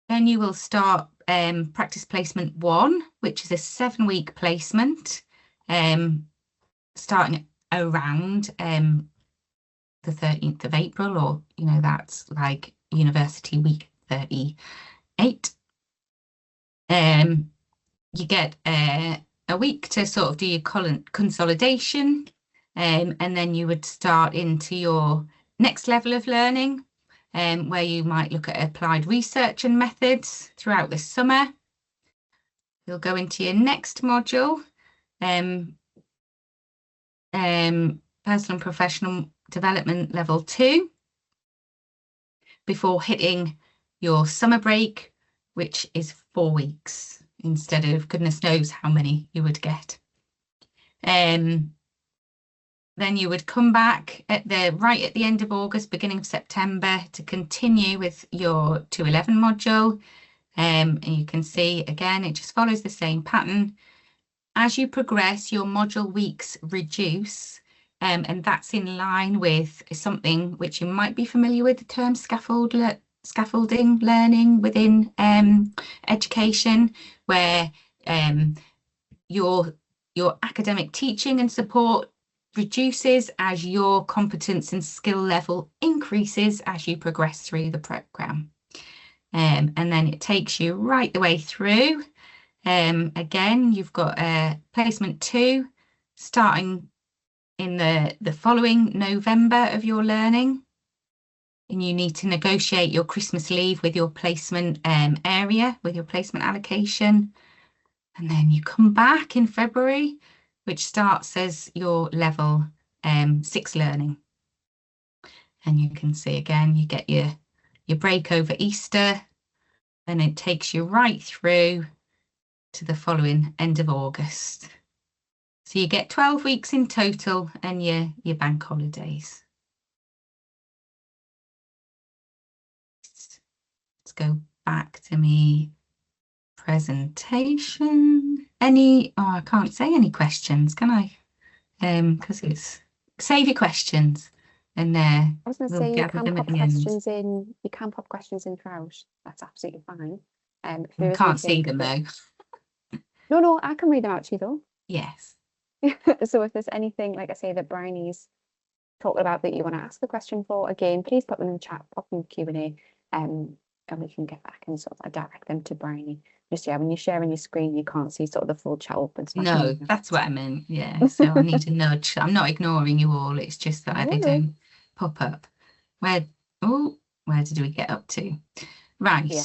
Then you will start Practice Placement 1, which is a 7-week placement, starting around the 13th of April, or, that's like University Week 38. You get a week to sort of do your consolidation, and then you would start into your next level of learning, where you might look at applied research and methods throughout the summer. You'll go into your next module, Personal and Professional Development Level 2, before hitting your summer break, which is 4 weeks instead of goodness knows how many you would get. Then you would come back right at the end of August, beginning of September, to continue with your 211 module. And you can see, again, it just follows the same pattern. As you progress, your module weeks reduce, and that's in line with something which you might be familiar with, the term scaffolding learning within education, where your academic teaching and support reduces as your competence and skill level increases as you progress through the programme. And then it takes you right the way through. Again, you've got placement 2 starting in the following November of your learning, and you need to negotiate your Christmas leave with your placement area, with your placement allocation. And then you come back in February, which starts as your level 6 learning. And you can see again, you get your break over Easter, and it takes you right through to the following end of August. So you get 12 weeks in total, and your bank holidays. Let's go back to me presentation. I can't say any questions, can I? Because it's save your questions, and I was going to say you gather can them pop at the end. questions in. You can pop questions in throughout. That's absolutely fine. If there You is can't see anything them that- though. No, I can read them out to you though. Yes. So if there's anything, like I say, that Bryony's talking about that you want to ask a question for, again, please put them in the chat, pop them in the Q&A, and we can get back and sort of direct them to Bryony. Just, yeah, when you're sharing your screen, you can't see sort of the full chat open. So No, that's what I meant. Yeah, so I need a nudge. I'm not ignoring you all. It's just that they don't pop up. Where did we get up to? Right. Yeah.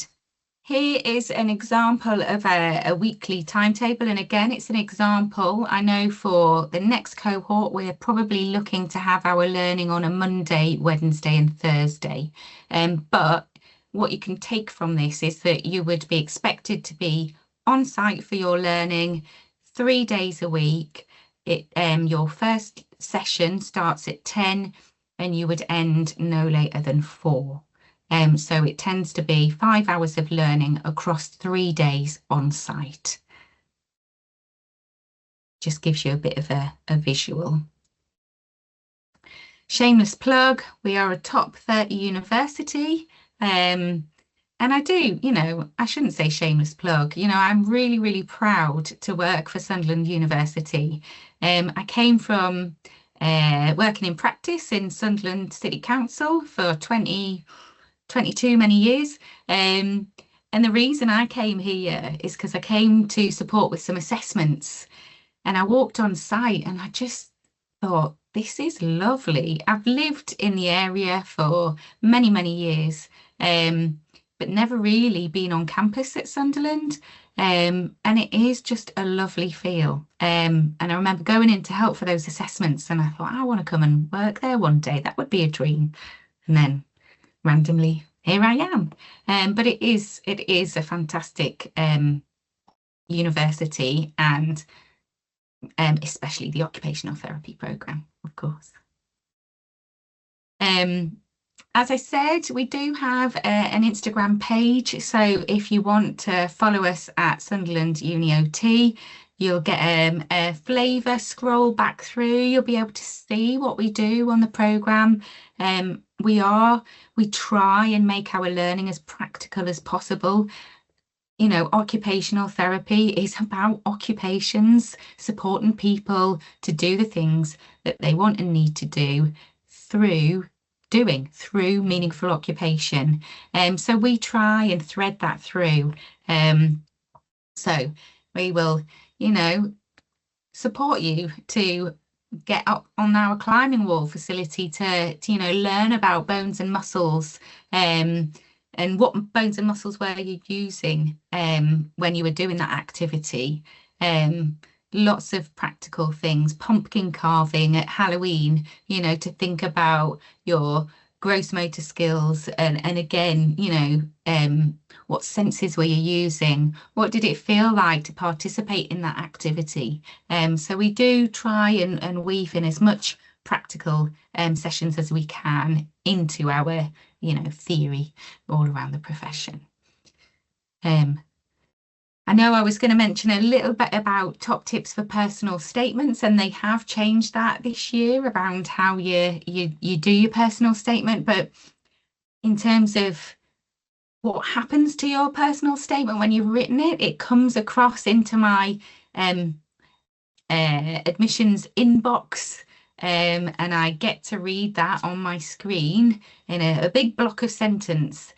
Here is an example of a weekly timetable. And again, it's an example. I know for the next cohort, we're probably looking to have our learning on a Monday, Wednesday and Thursday. But what you can take from this is that you would be expected to be on site for your learning 3 days a week. Your first session starts at 10 and you would end no later than 4. So it tends to be 5 hours of learning across 3 days on site. Just gives you a bit of a visual. Shameless plug, we are a top 30 university. And I do, I shouldn't say shameless plug, I'm really, really proud to work for Sunderland University. I came from working in practice in Sunderland City Council for 22 many years. And the reason I came here is because I came to support with some assessments and I walked on site and I just thought, this is lovely. I've lived in the area for many, many years, but never really been on campus at Sunderland. And it is just a lovely feel. And I remember going in to help for those assessments and I thought, I want to come and work there one day. That would be a dream. And then randomly, here I am. But it is a fantastic university, and especially the occupational therapy programme, of course. As I said, we do have an Instagram page, so if you want to follow us at Sunderland Uni OT, you'll get a flavour, scroll back through, you'll be able to see what we do on the programme. We try and make our learning as practical as possible. Occupational therapy is about occupations, supporting people to do the things that they want and need to do through meaningful occupation. So we try and thread that through. So we will, support you to get up on our climbing wall facility to learn about bones and muscles, and what bones and muscles were you using when you were doing that activity. Lots of practical things, pumpkin carving at Halloween, to think about your gross motor skills and again, what senses were you using? What did it feel like to participate in that activity? So we do try and weave in as much practical sessions as we can into our, theory all around the profession. I know I was going to mention a little bit about top tips for personal statements, and they have changed that this year around how you do your personal statement. But in terms of what happens to your personal statement when you've written it, it comes across into my admissions inbox, and I get to read that on my screen in a big block of sentence.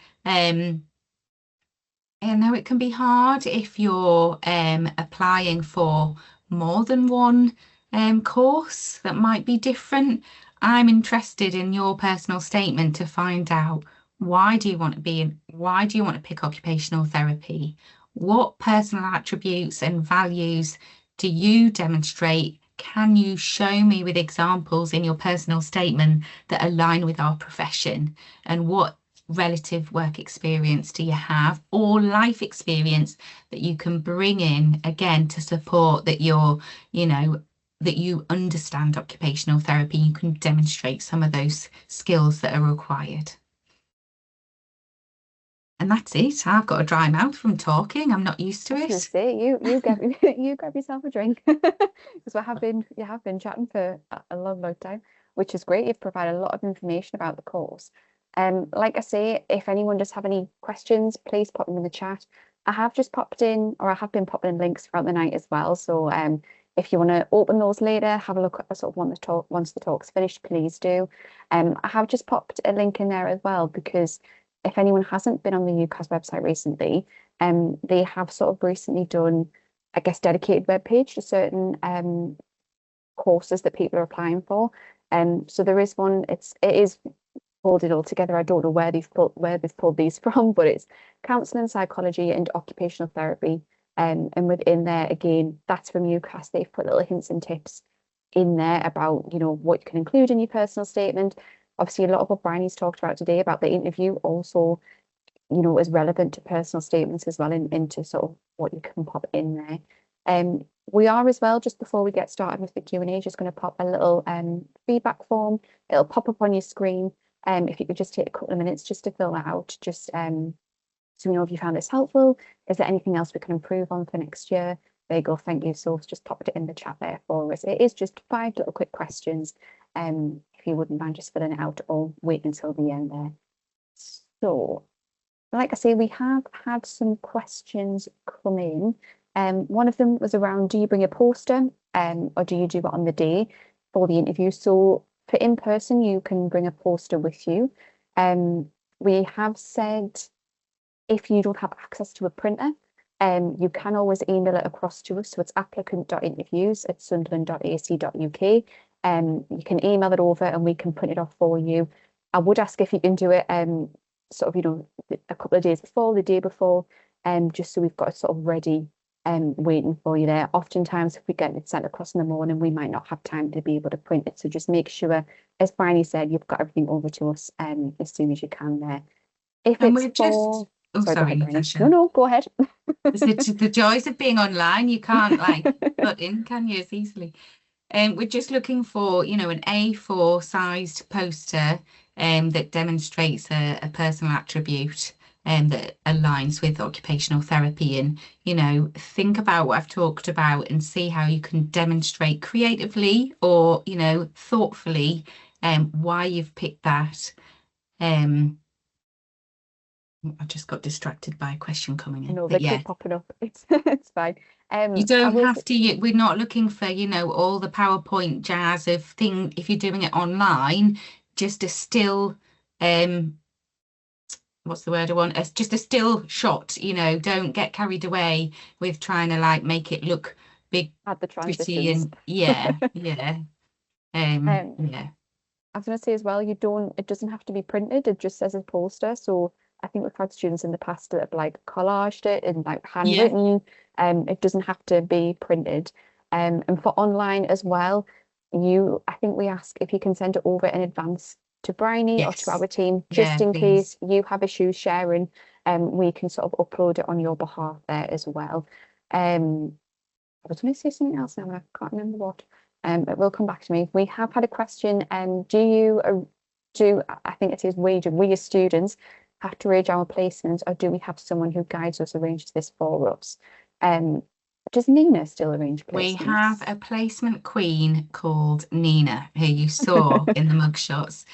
I know it can be hard if you're applying for more than one course that might be different. I'm interested in your personal statement to find out, why do you want to pick occupational therapy? What personal attributes and values do you demonstrate? Can you show me with examples in your personal statement that align with our profession? And what relative work experience do you have, or life experience that you can bring in again to support that you're, that you understand occupational therapy? You can demonstrate some of those skills that are required. And that's it. I've got a dry mouth from talking. I'm not used to it. You grab yourself a drink, because you have been chatting for a long time, which is great. You've provided a lot of information about the course. Like I say, if anyone does have any questions, please pop them in the chat. I have been popping in links throughout the night as well. So if you want to open those later, have a look at sort of once the talk's finished, please do. I have just popped a link in there as well, because if anyone hasn't been on the UCAS website recently, they have sort of recently done, I guess, dedicated web page to certain courses that people are applying for. So there is one, it is pulled it all together. I don't know where they've pulled these from, but it's counselling, psychology and occupational therapy. And within there, again, that's from UCAS. They've put little hints and tips in there about, you know, what you can include in your personal statement. Obviously, a lot of what Bryony's talked about today about the interview also, you know, is relevant to personal statements as well, into sort of what you can pop in there. We are as well, just before we get started with the Q&A, just going to pop a little feedback form. It'll pop up on your screen. If you could just take a couple of minutes just to fill that out, just so we know if you found this helpful. Is there anything else we can improve on for next year? There you go, thank you. So just popped it in the chat there for us. It is just 5 little quick questions. If you wouldn't mind just filling it out, or wait until the end there. So, like I say, we have had some questions come in. One of them was around, do you bring a poster, or do you do it on the day for the interview? So for in person, you can bring a poster with you. We have said, if you don't have access to a printer, you can always email it across to us. So it's applicant.interviews@sunderland.ac.uk. You can email it over and we can print it off for you. I would ask if you can do it sort of, you know, a couple of days before, the day before, just so we've got it sort of ready waiting for you there. Oftentimes, if we get it sent across in the morning, we might not have time to be able to print it. So just make sure, as Bryony said, you've got everything over to us as soon as you can there. If And it's we're just, for... oh, Sorry, go sorry, ahead, Bryony. Natasha. No, go ahead. The joys of being online, you can't like put in, can you, as easily? We're just looking for, you know, an A4 sized poster that demonstrates a personal attribute that aligns with occupational therapy, and, you know, think about what I've talked about and see how you can demonstrate creatively or, you know, thoughtfully why you've picked that. I just got distracted by a question coming in. No, but they yeah, keep popping up. It's fine. you don't have to, we're not looking for, you know, all the PowerPoint jazz of thing. If you're doing it online, just a still, what's the word I want? Just a still shot, you know, don't get carried away with trying to like make it look big, Add the pretty, transitions. and yeah. Yeah. I was going to say as well, it doesn't have to be printed. It just says a poster. So I think we've had students in the past that have like collaged it and like handwritten. It doesn't have to be printed. And for online as well, I think we ask if you can send it over in advance to Bryony or to our team, just in case you have issues sharing, we can sort of upload it on your behalf there as well. I was going to say something else now, and I can't remember what. It will come back to me. We have had a question. Do I think it is we as students have to arrange our placements, or do we have someone who guides us, arranges this for us? Does Nina still arrange placements? We have a placement queen called Nina, who you saw in the mugshots.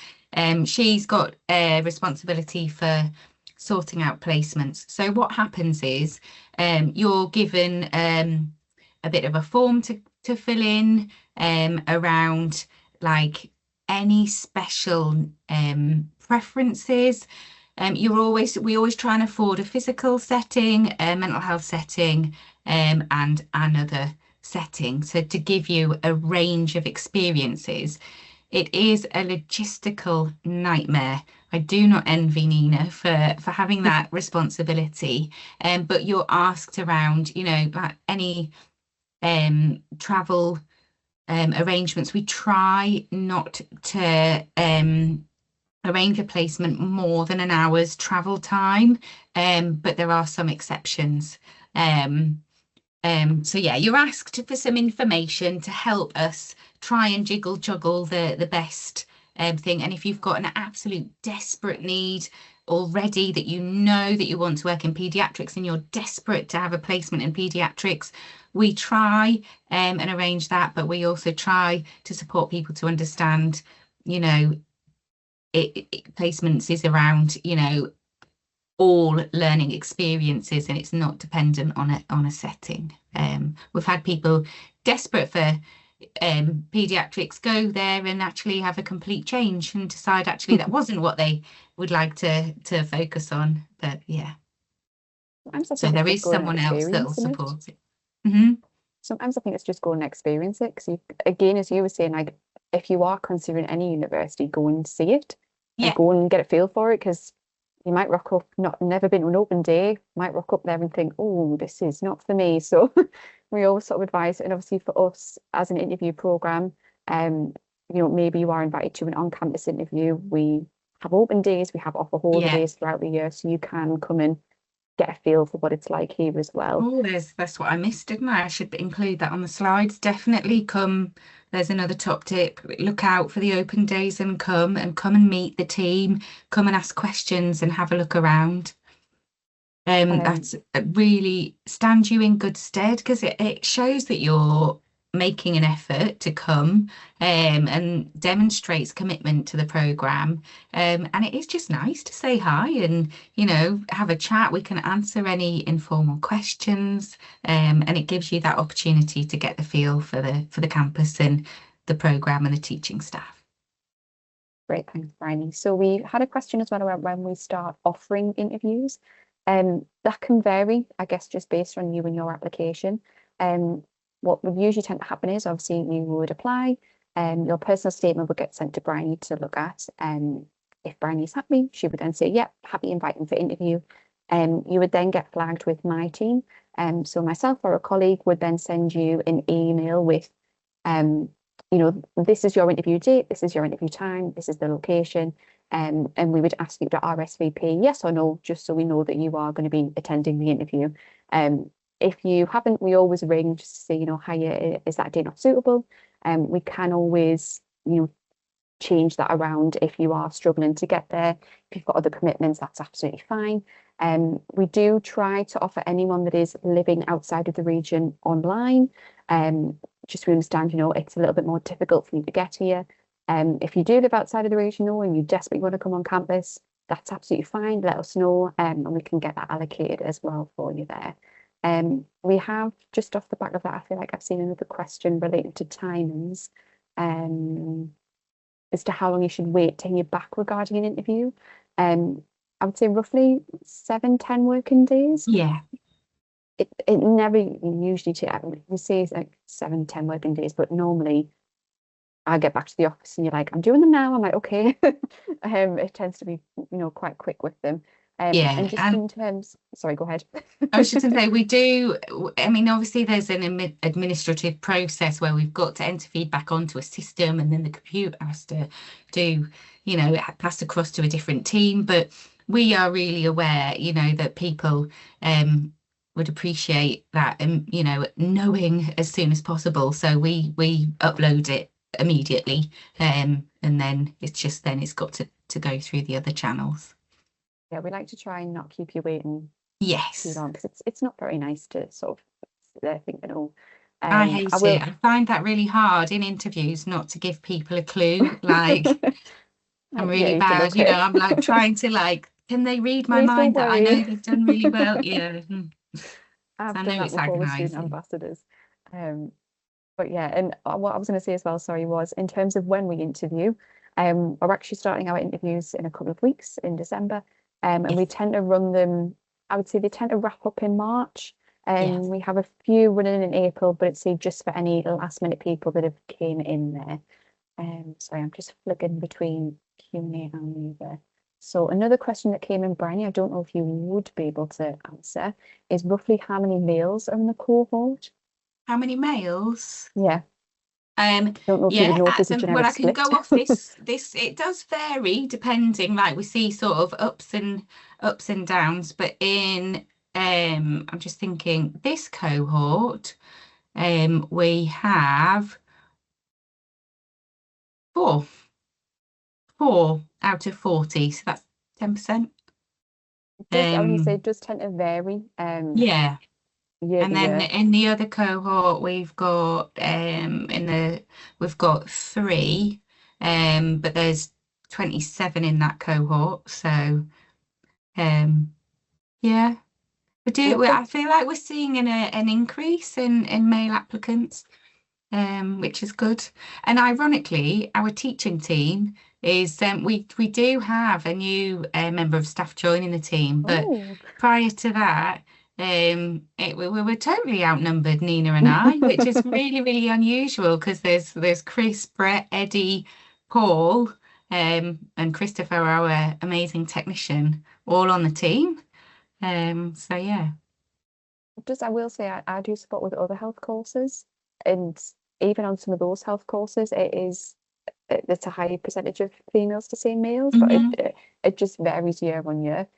She's got a responsibility for sorting out placements. So what happens is you're given a bit of a form to fill in around like any special preferences. We always try and afford a physical setting, a mental health setting, and another setting. So to give you a range of experiences, it is a logistical nightmare. I do not envy Nina for having that responsibility. But you're asked around, you know, like any travel arrangements. We try not to arrange a placement more than an hour's travel time, but there are some exceptions. So yeah, you're asked for some information to help us try and juggle the best thing. And if you've got an absolute desperate need already, that you know that you want to work in paediatrics and you're desperate to have a placement in paediatrics, we try and arrange that, but we also try to support people to understand, you know, placements is around, you know, all learning experiences, and it's not dependent on a setting. We've had people desperate for pediatrics go there and actually have a complete change and decide actually that wasn't what they would like to focus on. But yeah, Sometimes I so think it's there just is going and someone else that will experiencing it. support it. Hmm. Sometimes I think it's just go and experience it. Because again, as you were saying, like if you are considering any university, go and see it and Yeah, go and get a feel for it. Because you might rock up, never been to an open day, might rock up there and think, oh, this is not for me. So we always sort of advise, and obviously for us as an interview program, maybe you are invited to an on-campus interview. We have open days, we have offer holidays throughout the year, so you can come and get a feel for what it's like here as well. Oh, that's what I missed, didn't I? I should include that on the slides. Definitely come. There's another top tip. Look out for the open days and come and meet the team. Come and ask questions and have a look around. That's really stands you in good stead because it shows that you're making an effort to come and demonstrates commitment to the programme. And it is just nice to say hi and, have a chat. We can answer any informal questions, and it gives you that opportunity to get the feel for the campus and the programme and the teaching staff. Great, thanks, Bryony. So we had a question as well about when we start offering interviews. That can vary, I guess, just based on you and your application. What would usually tend to happen is obviously you would apply, your personal statement would get sent to Bryony to look at. If Bryony's happy, she would then say, yep, happy, inviting for interview. You would then get flagged with my team. So myself or a colleague would then send you an email with, this is your interview date, this is your interview time, this is the location. And we would ask you to RSVP yes or no, just so we know that you are going to be attending the interview. If you haven't, we always ring just to say, hiya, is that day not suitable? We can always, change that around if you are struggling to get there. If you've got other commitments, that's absolutely fine. We do try to offer anyone that is living outside of the region online. Just to understand, it's a little bit more difficult for you to get here. If you do live outside of the region though, and you desperately want to come on campus, that's absolutely fine. Let us know, and we can get that allocated as well for you there. We have, just off the back of that, I feel like I've seen another question related to timings, as to how long you should wait to hear back regarding an interview. I would say roughly 7-10 working days. Yeah. It never usually takes, we say like 7-10 working days, but normally I get back to the office and you're like, I'm doing them now. I'm like, okay. It tends to be, quite quick with them. Yeah, and just and in terms, sorry, go ahead. I was just going to say, we do, I mean, obviously there's an administrative process where we've got to enter feedback onto a system and then the computer has to do, pass across to a different team. But we are really aware, that people would appreciate that, and, knowing as soon as possible. So we upload it immediately, and then it's got to go through the other channels. Yeah, we like to try and not keep you waiting Yes, too long because it's not very nice to sort of sit there thinking, oh, I hate it. I find that really hard in interviews not to give people a clue. Like I'm really you've done bad, okay. I'm like trying to can they read my Please don't mind that I know worry. they've done really well? Yeah. I've I done know that it's before with student agonising. ambassadors. But yeah, and what I was going to say as well, sorry, was in terms of when we interview, we're actually starting our interviews in a couple of weeks in December. And we Yes. tend to run them, I would say they tend to wrap up in March. Yes. We have a few running in April, but it's just for any last minute people that have came in there. Sorry, I'm just flicking between Q&A and there. So another question that came in, Bryony, I don't know if you would be able to answer, is roughly how many males are in the cohort? How many males? Yeah, don't know if you Yeah, would know if there's a well, generic I can go split. off this it does vary depending, like we see sort of ups and downs, but in I'm just thinking this cohort, we have four out of 40, so that's 10%. I would say it does tend to vary Yeah. year And to then year. in the other cohort, we've got we've got 3, but there's 27 in that cohort. So Yeah. And I I think, feel like we're seeing an increase in male applicants, which is good. And ironically, our teaching team is we do have a new member of staff joining the team, but oh, prior to that, we were totally outnumbered, Nina and I, which is really, really unusual because there's Chris, Brett, Eddie, Paul, and Christopher, our amazing technician, all on the team. So yeah. just I will say I do support with other health courses, and even on some of those health courses, it's a higher percentage of females to say males, but Hmm. it just varies year on year.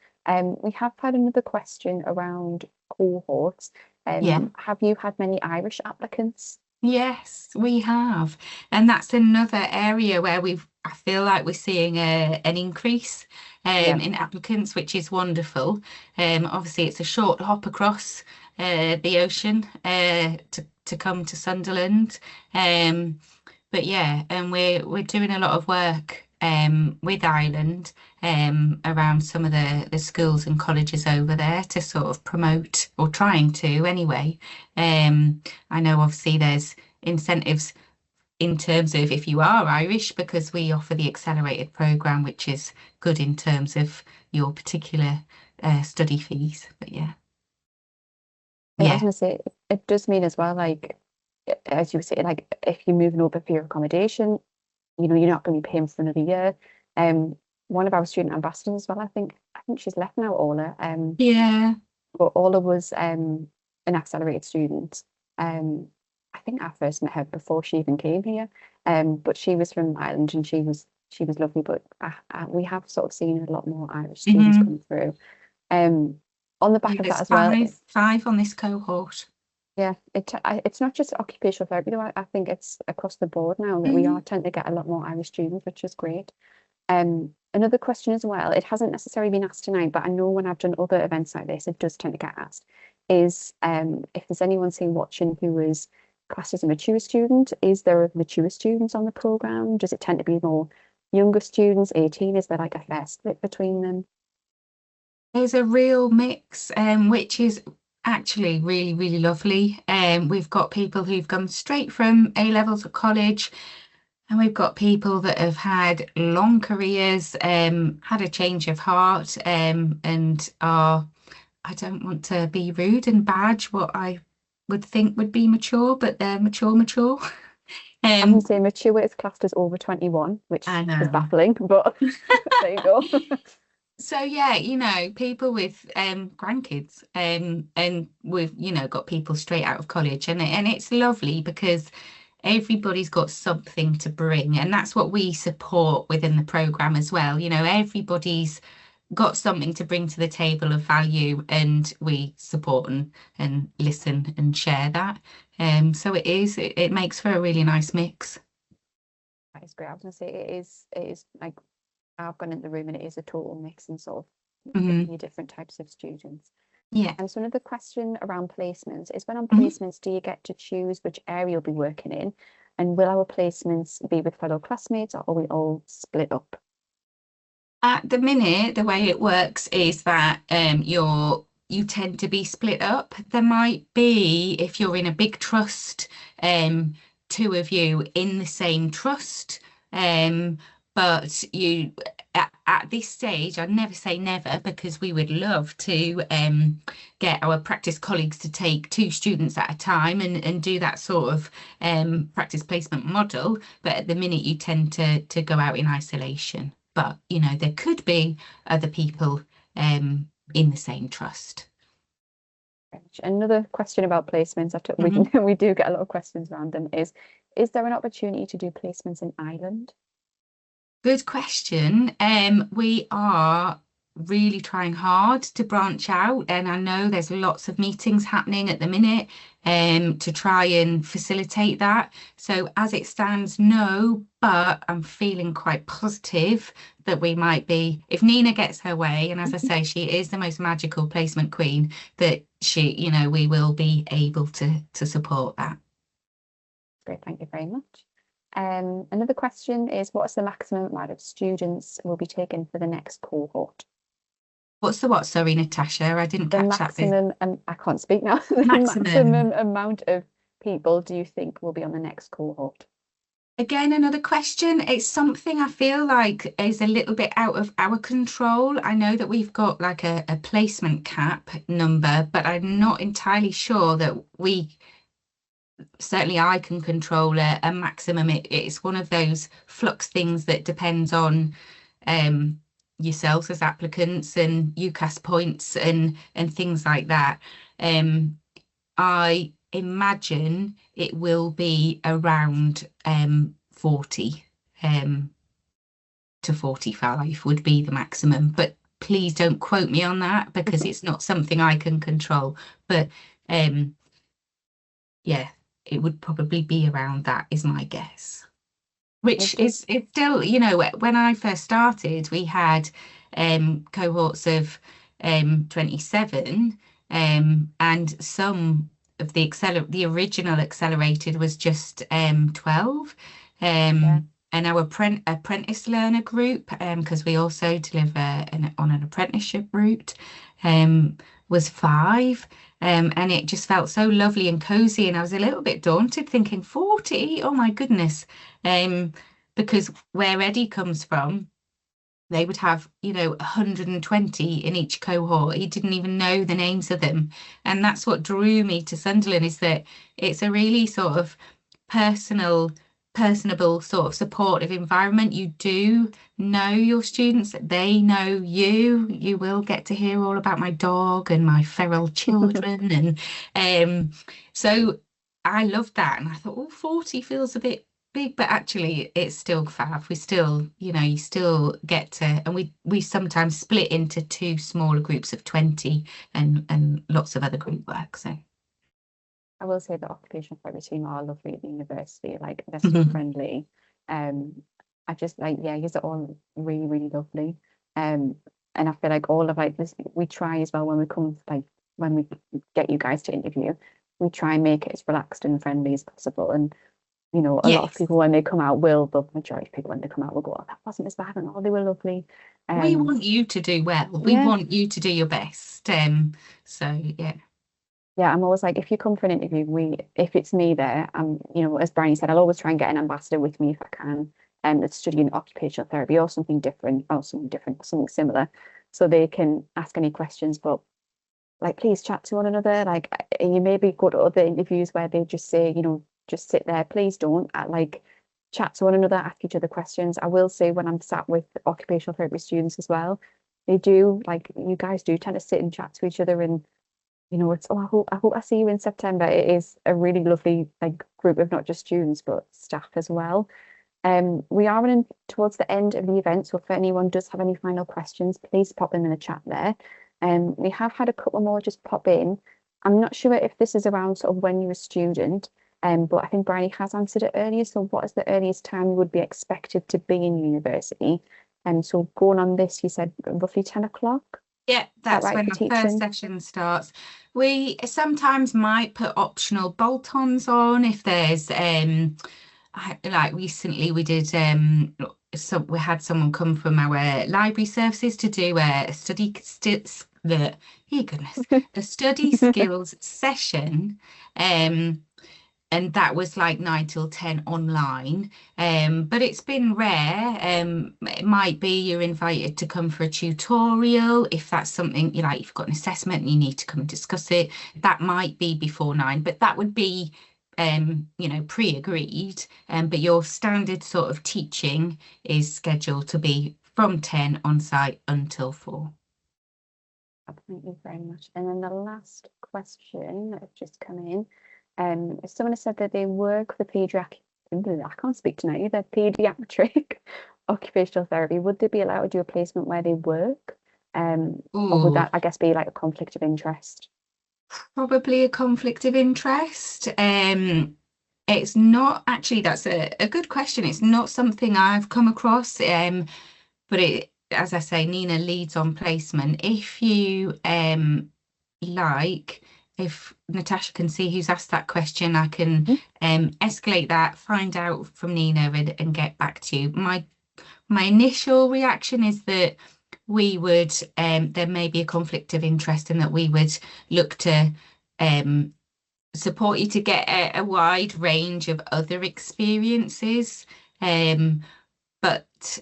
We have had another question around cohorts. Yeah. Have you had many Irish applicants? Yes, we have. And that's another area where I feel like we're seeing an increase Yeah. in applicants, which is wonderful. Obviously, it's a short hop across the ocean to come to Sunderland. But yeah, and we're doing a lot of work with Ireland around some of the schools and colleges over there to sort of promote, or trying to anyway. I know obviously there's incentives in terms of if you are Irish, because we offer the accelerated program, which is good in terms of your particular study fees. But yeah, And I was yeah. going to say, it does mean as well, like, as you say, like, if you're moving over for your accommodation, you're not going to be paying for another year. One of our student ambassadors as well, I think she's left now, Ola. Yeah. But Ola was an accelerated student. I think I first met her before she even came here. But she was from Ireland and she was lovely. But we have sort of seen a lot more Irish students Hmm. come through. Um, on the back of that There's as well, five on this cohort. yeah, it's not just occupational therapy though. I think it's across the board now that we Mhm. are tend to get a lot more Irish students, which is great. Another question as well, it hasn't necessarily been asked tonight, but I know when I've done other events like this, it does tend to get asked, is if there's anyone seen watching who is classed as a mature student, is there a mature students on the program? Does it tend to be more younger students, 18? Is there like a fair split between them? There's a real mix, which is actually really, really lovely. We've got people who've come straight from A levels at college, and we've got people that have had long careers, had a change of heart, and are, I don't want to be rude and badge what I would think would be mature, but they're mature. I'm going to Um, say mature is classed as over 21, which I is know. baffling, but there you go. So yeah, people with grandkids, and we've got people straight out of college, and it's lovely because everybody's got something to bring, and that's what we support within the program as well. Everybody's got something to bring to the table of value, and we support and listen and share that. So it makes for a really nice mix. That is great. I was going to say it is like I've gone in the room and it is a total mix and sort of giving Hmm. you different types of students. Yeah. And so another question around placements is when on Mhm. placements, do you get to choose which area you'll be working in? And will our placements be with fellow classmates or are we all split up? At the minute, the way it works is that you tend to be split up. There might be, if you're in a big trust, two of you in the same trust. Um, but at this stage, I'd never say never, because we would love to get our practice colleagues to take two students at a time and do that sort of practice placement model. But at the minute, you tend to go out in isolation. But there could be other people in the same trust. Another question about placements, we Mhm. we do get a lot of questions around them, is there an opportunity to do placements in Ireland? Good question. We are really trying hard to branch out, and I know there's lots of meetings happening at the minute to try and facilitate that. So as it stands, no, but I'm feeling quite positive that we might be, if Nina gets her way, and as I say, she is the most magical placement queen, that we will be able to support that. Great, thank you very much. Another question is, what is the maximum amount of students will be taken for the next cohort? What's the what? Sorry, Natasha, I didn't The catch that bit. maximum, and I can't speak now, the Maximum. maximum amount of people do you think will be on the next cohort? Again, another question. It's something I feel like is a little bit out of our control. I know that we've got like a placement cap number, but I'm not entirely sure that certainly I can control a maximum. It's one of those flux things that depends on yourselves as applicants and UCAS points and things like that. I imagine it will be around 40 to 45 would be the maximum, but please don't quote me on that because it's not something I can control. But yeah, it would probably be around that is my guess. Which is it's still, you know, when I first started, we had cohorts of 27 and some of the original accelerated was just 12 and our apprentice learner group, because we also deliver on an apprenticeship route, was 5. And it just felt so lovely and cozy, and I was a little bit daunted thinking 40, oh my goodness, because where Eddie comes from, they would have, you know, 120 in each cohort. He didn't even know the names of them, and that's what drew me to Sunderland, is that it's a really sort of personable sort of supportive environment. You do know your students, they know you. You will get to hear all about my dog and my feral children. And so I loved that. And I thought, oh, 40 feels a bit big, but actually it's still fab. We still, you know, you still get to, and we sometimes split into 2 smaller groups of 20 and lots of other group work. So I will say the occupational therapy team are lovely at the university, like they're so friendly. I just like, yeah, you're all really, really lovely. And I feel like all of like this, we try as well when we come, like when we get you guys to interview, we try and make it as relaxed and friendly as possible. And you know, a lot of people when they come out the majority of people when they come out will go, oh, that wasn't as bad, and oh, they were lovely. We want you to do well. We want you to do your best. So yeah. Yeah, I'm always like, if you come for an interview, if it's me there, you know, as Bryony said, I'll always try and get an ambassador with me if I can, that's studying occupational therapy or something different, something similar, so they can ask any questions. But like, please chat to one another. Like, you maybe go to other interviews where they just say, you know, just sit there. Please don't like chat to one another, ask each other questions. I will say when I'm sat with occupational therapy students as well, they do, like, you guys do tend to sit and chat to each other, and you know, it's, oh, I hope I see you in September. It is a really lovely like group of not just students but staff as well. We are running towards the end of the event, so if anyone does have any final questions, please pop them in the chat there. We have had a couple more just pop in. I'm not sure if this is around sort of when you're a student, but I think Bryony has answered it earlier. So what is the earliest time you would be expected to be in university? And so going on this, you said roughly 10 o'clock? Yeah, that's when the first session starts. We sometimes might put optional bolt-ons on if there's like recently we did so we had someone come from our library services to do a study skills session, and that was like 9 till 10 online, but it's been rare. It might be you're invited to come for a tutorial if that's something you like, you've got an assessment and you need to come and discuss it. That might be before 9, but that would be you know, pre-agreed, but your standard sort of teaching is scheduled to be from 10 on site until 4. Thank you very much. And then the last question that has just come in. Someone has said that they work for pediatric occupational therapy. Would they be allowed to do a placement where they work? Or would that, I guess, be like a conflict of interest? Probably a conflict of interest. It's not actually, that's a good question. It's not something I've come across, but it, as I say, Nina leads on placement. If you like, if Natasha can see who's asked that question, I can escalate that, find out from Nina and get back to you. My initial reaction is that we would, there may be a conflict of interest and that we would look to support you to get a wide range of other experiences. But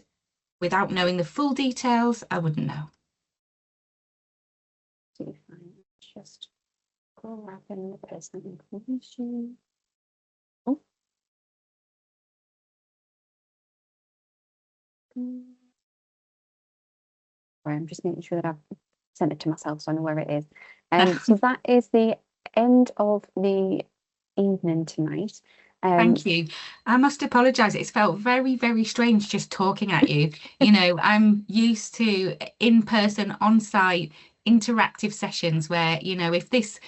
without knowing the full details, I wouldn't know. Just grab in the personal information. Oh. Sorry, I'm just making sure that I've sent it to myself so I know where it is. So that is the end of the evening tonight. Thank you. I must apologise. It's felt very, very strange just talking at you. You know, I'm used to in-person, on-site, interactive sessions where, you know, if this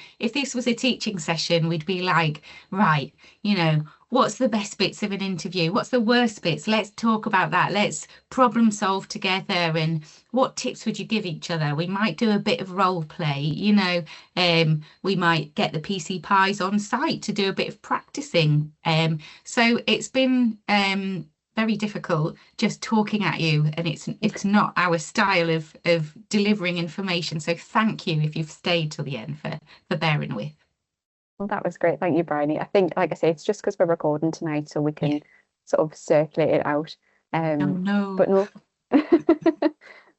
was a teaching session, we'd be like, right, you know, what's the best bits of an interview? What's the worst bits? Let's talk about that. Let's problem solve together. And what tips would you give each other? We might do a bit of role play, you know, we might get the PC Pies on site to do a bit of practicing. So it's been very difficult just talking at you, and it's not our style of delivering information. So thank you if you've stayed till the end for bearing with. Well, that was great. Thank you, Bryony. I think, like I say, it's just because we're recording tonight, so we can sort of circulate it out. Oh no. But no.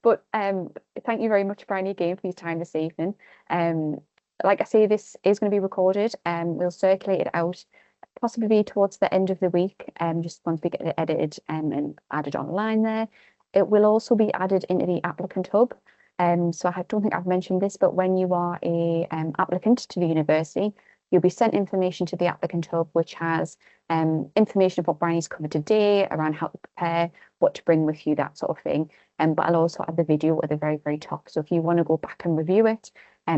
But thank you very much, Bryony, again for your time this evening. Like I say, this is going to be recorded, and we'll circulate it out possibly towards the end of the week, just once we get it edited and added online there. It will also be added into the applicant hub. So I don't think I've mentioned this, but when you are a applicant to the university, you'll be sent information to the applicant hub, which has information of what Bryony's covered today, around how to prepare, what to bring with you, that sort of thing. But I'll also add the video at the very, very top. So if you want to go back and review it,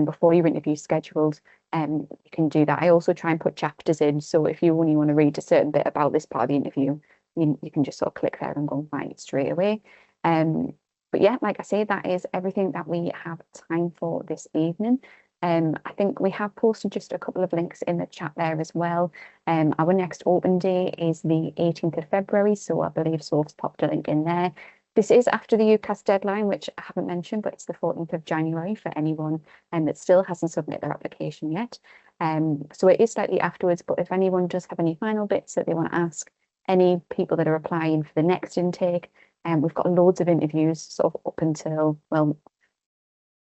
before your interview scheduled, you can do that. I also try and put chapters in, so if you only want to read a certain bit about this part of the interview, you can just sort of click there and go and find it straight away. But yeah, like I say, that is everything that we have time for this evening. I think we have posted just a couple of links in the chat there as well. Our next open day is the 18th of February, so I believe Soph's popped a link in there. This is after the UCAS deadline, which I haven't mentioned, but it's the 14th of January for anyone that still hasn't submitted their application yet. So it is slightly afterwards, but if anyone does have any final bits that they want to ask any people that are applying for the next intake, we've got loads of interviews sort of up until, well,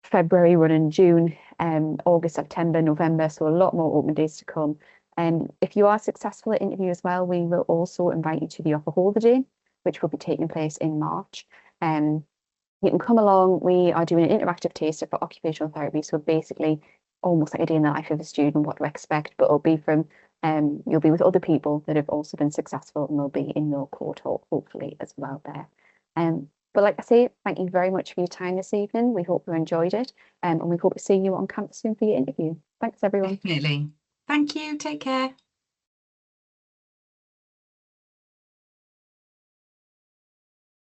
February, running June, August, September, November, so a lot more open days to come. If you are successful at interview as well, we will also invite you to the offer holder day, which will be taking place in March. You can come along. We are doing an interactive taster for occupational therapy, so basically almost like a day in the life of a student, what to expect, but it'll be from you'll be with other people that have also been successful, and they'll be in your cohort hopefully as well there. But like I say, thank you very much for your time this evening. We hope you enjoyed it, and we hope to see you on campus soon for your interview. Thanks, everyone. Definitely. Thank you. Take care.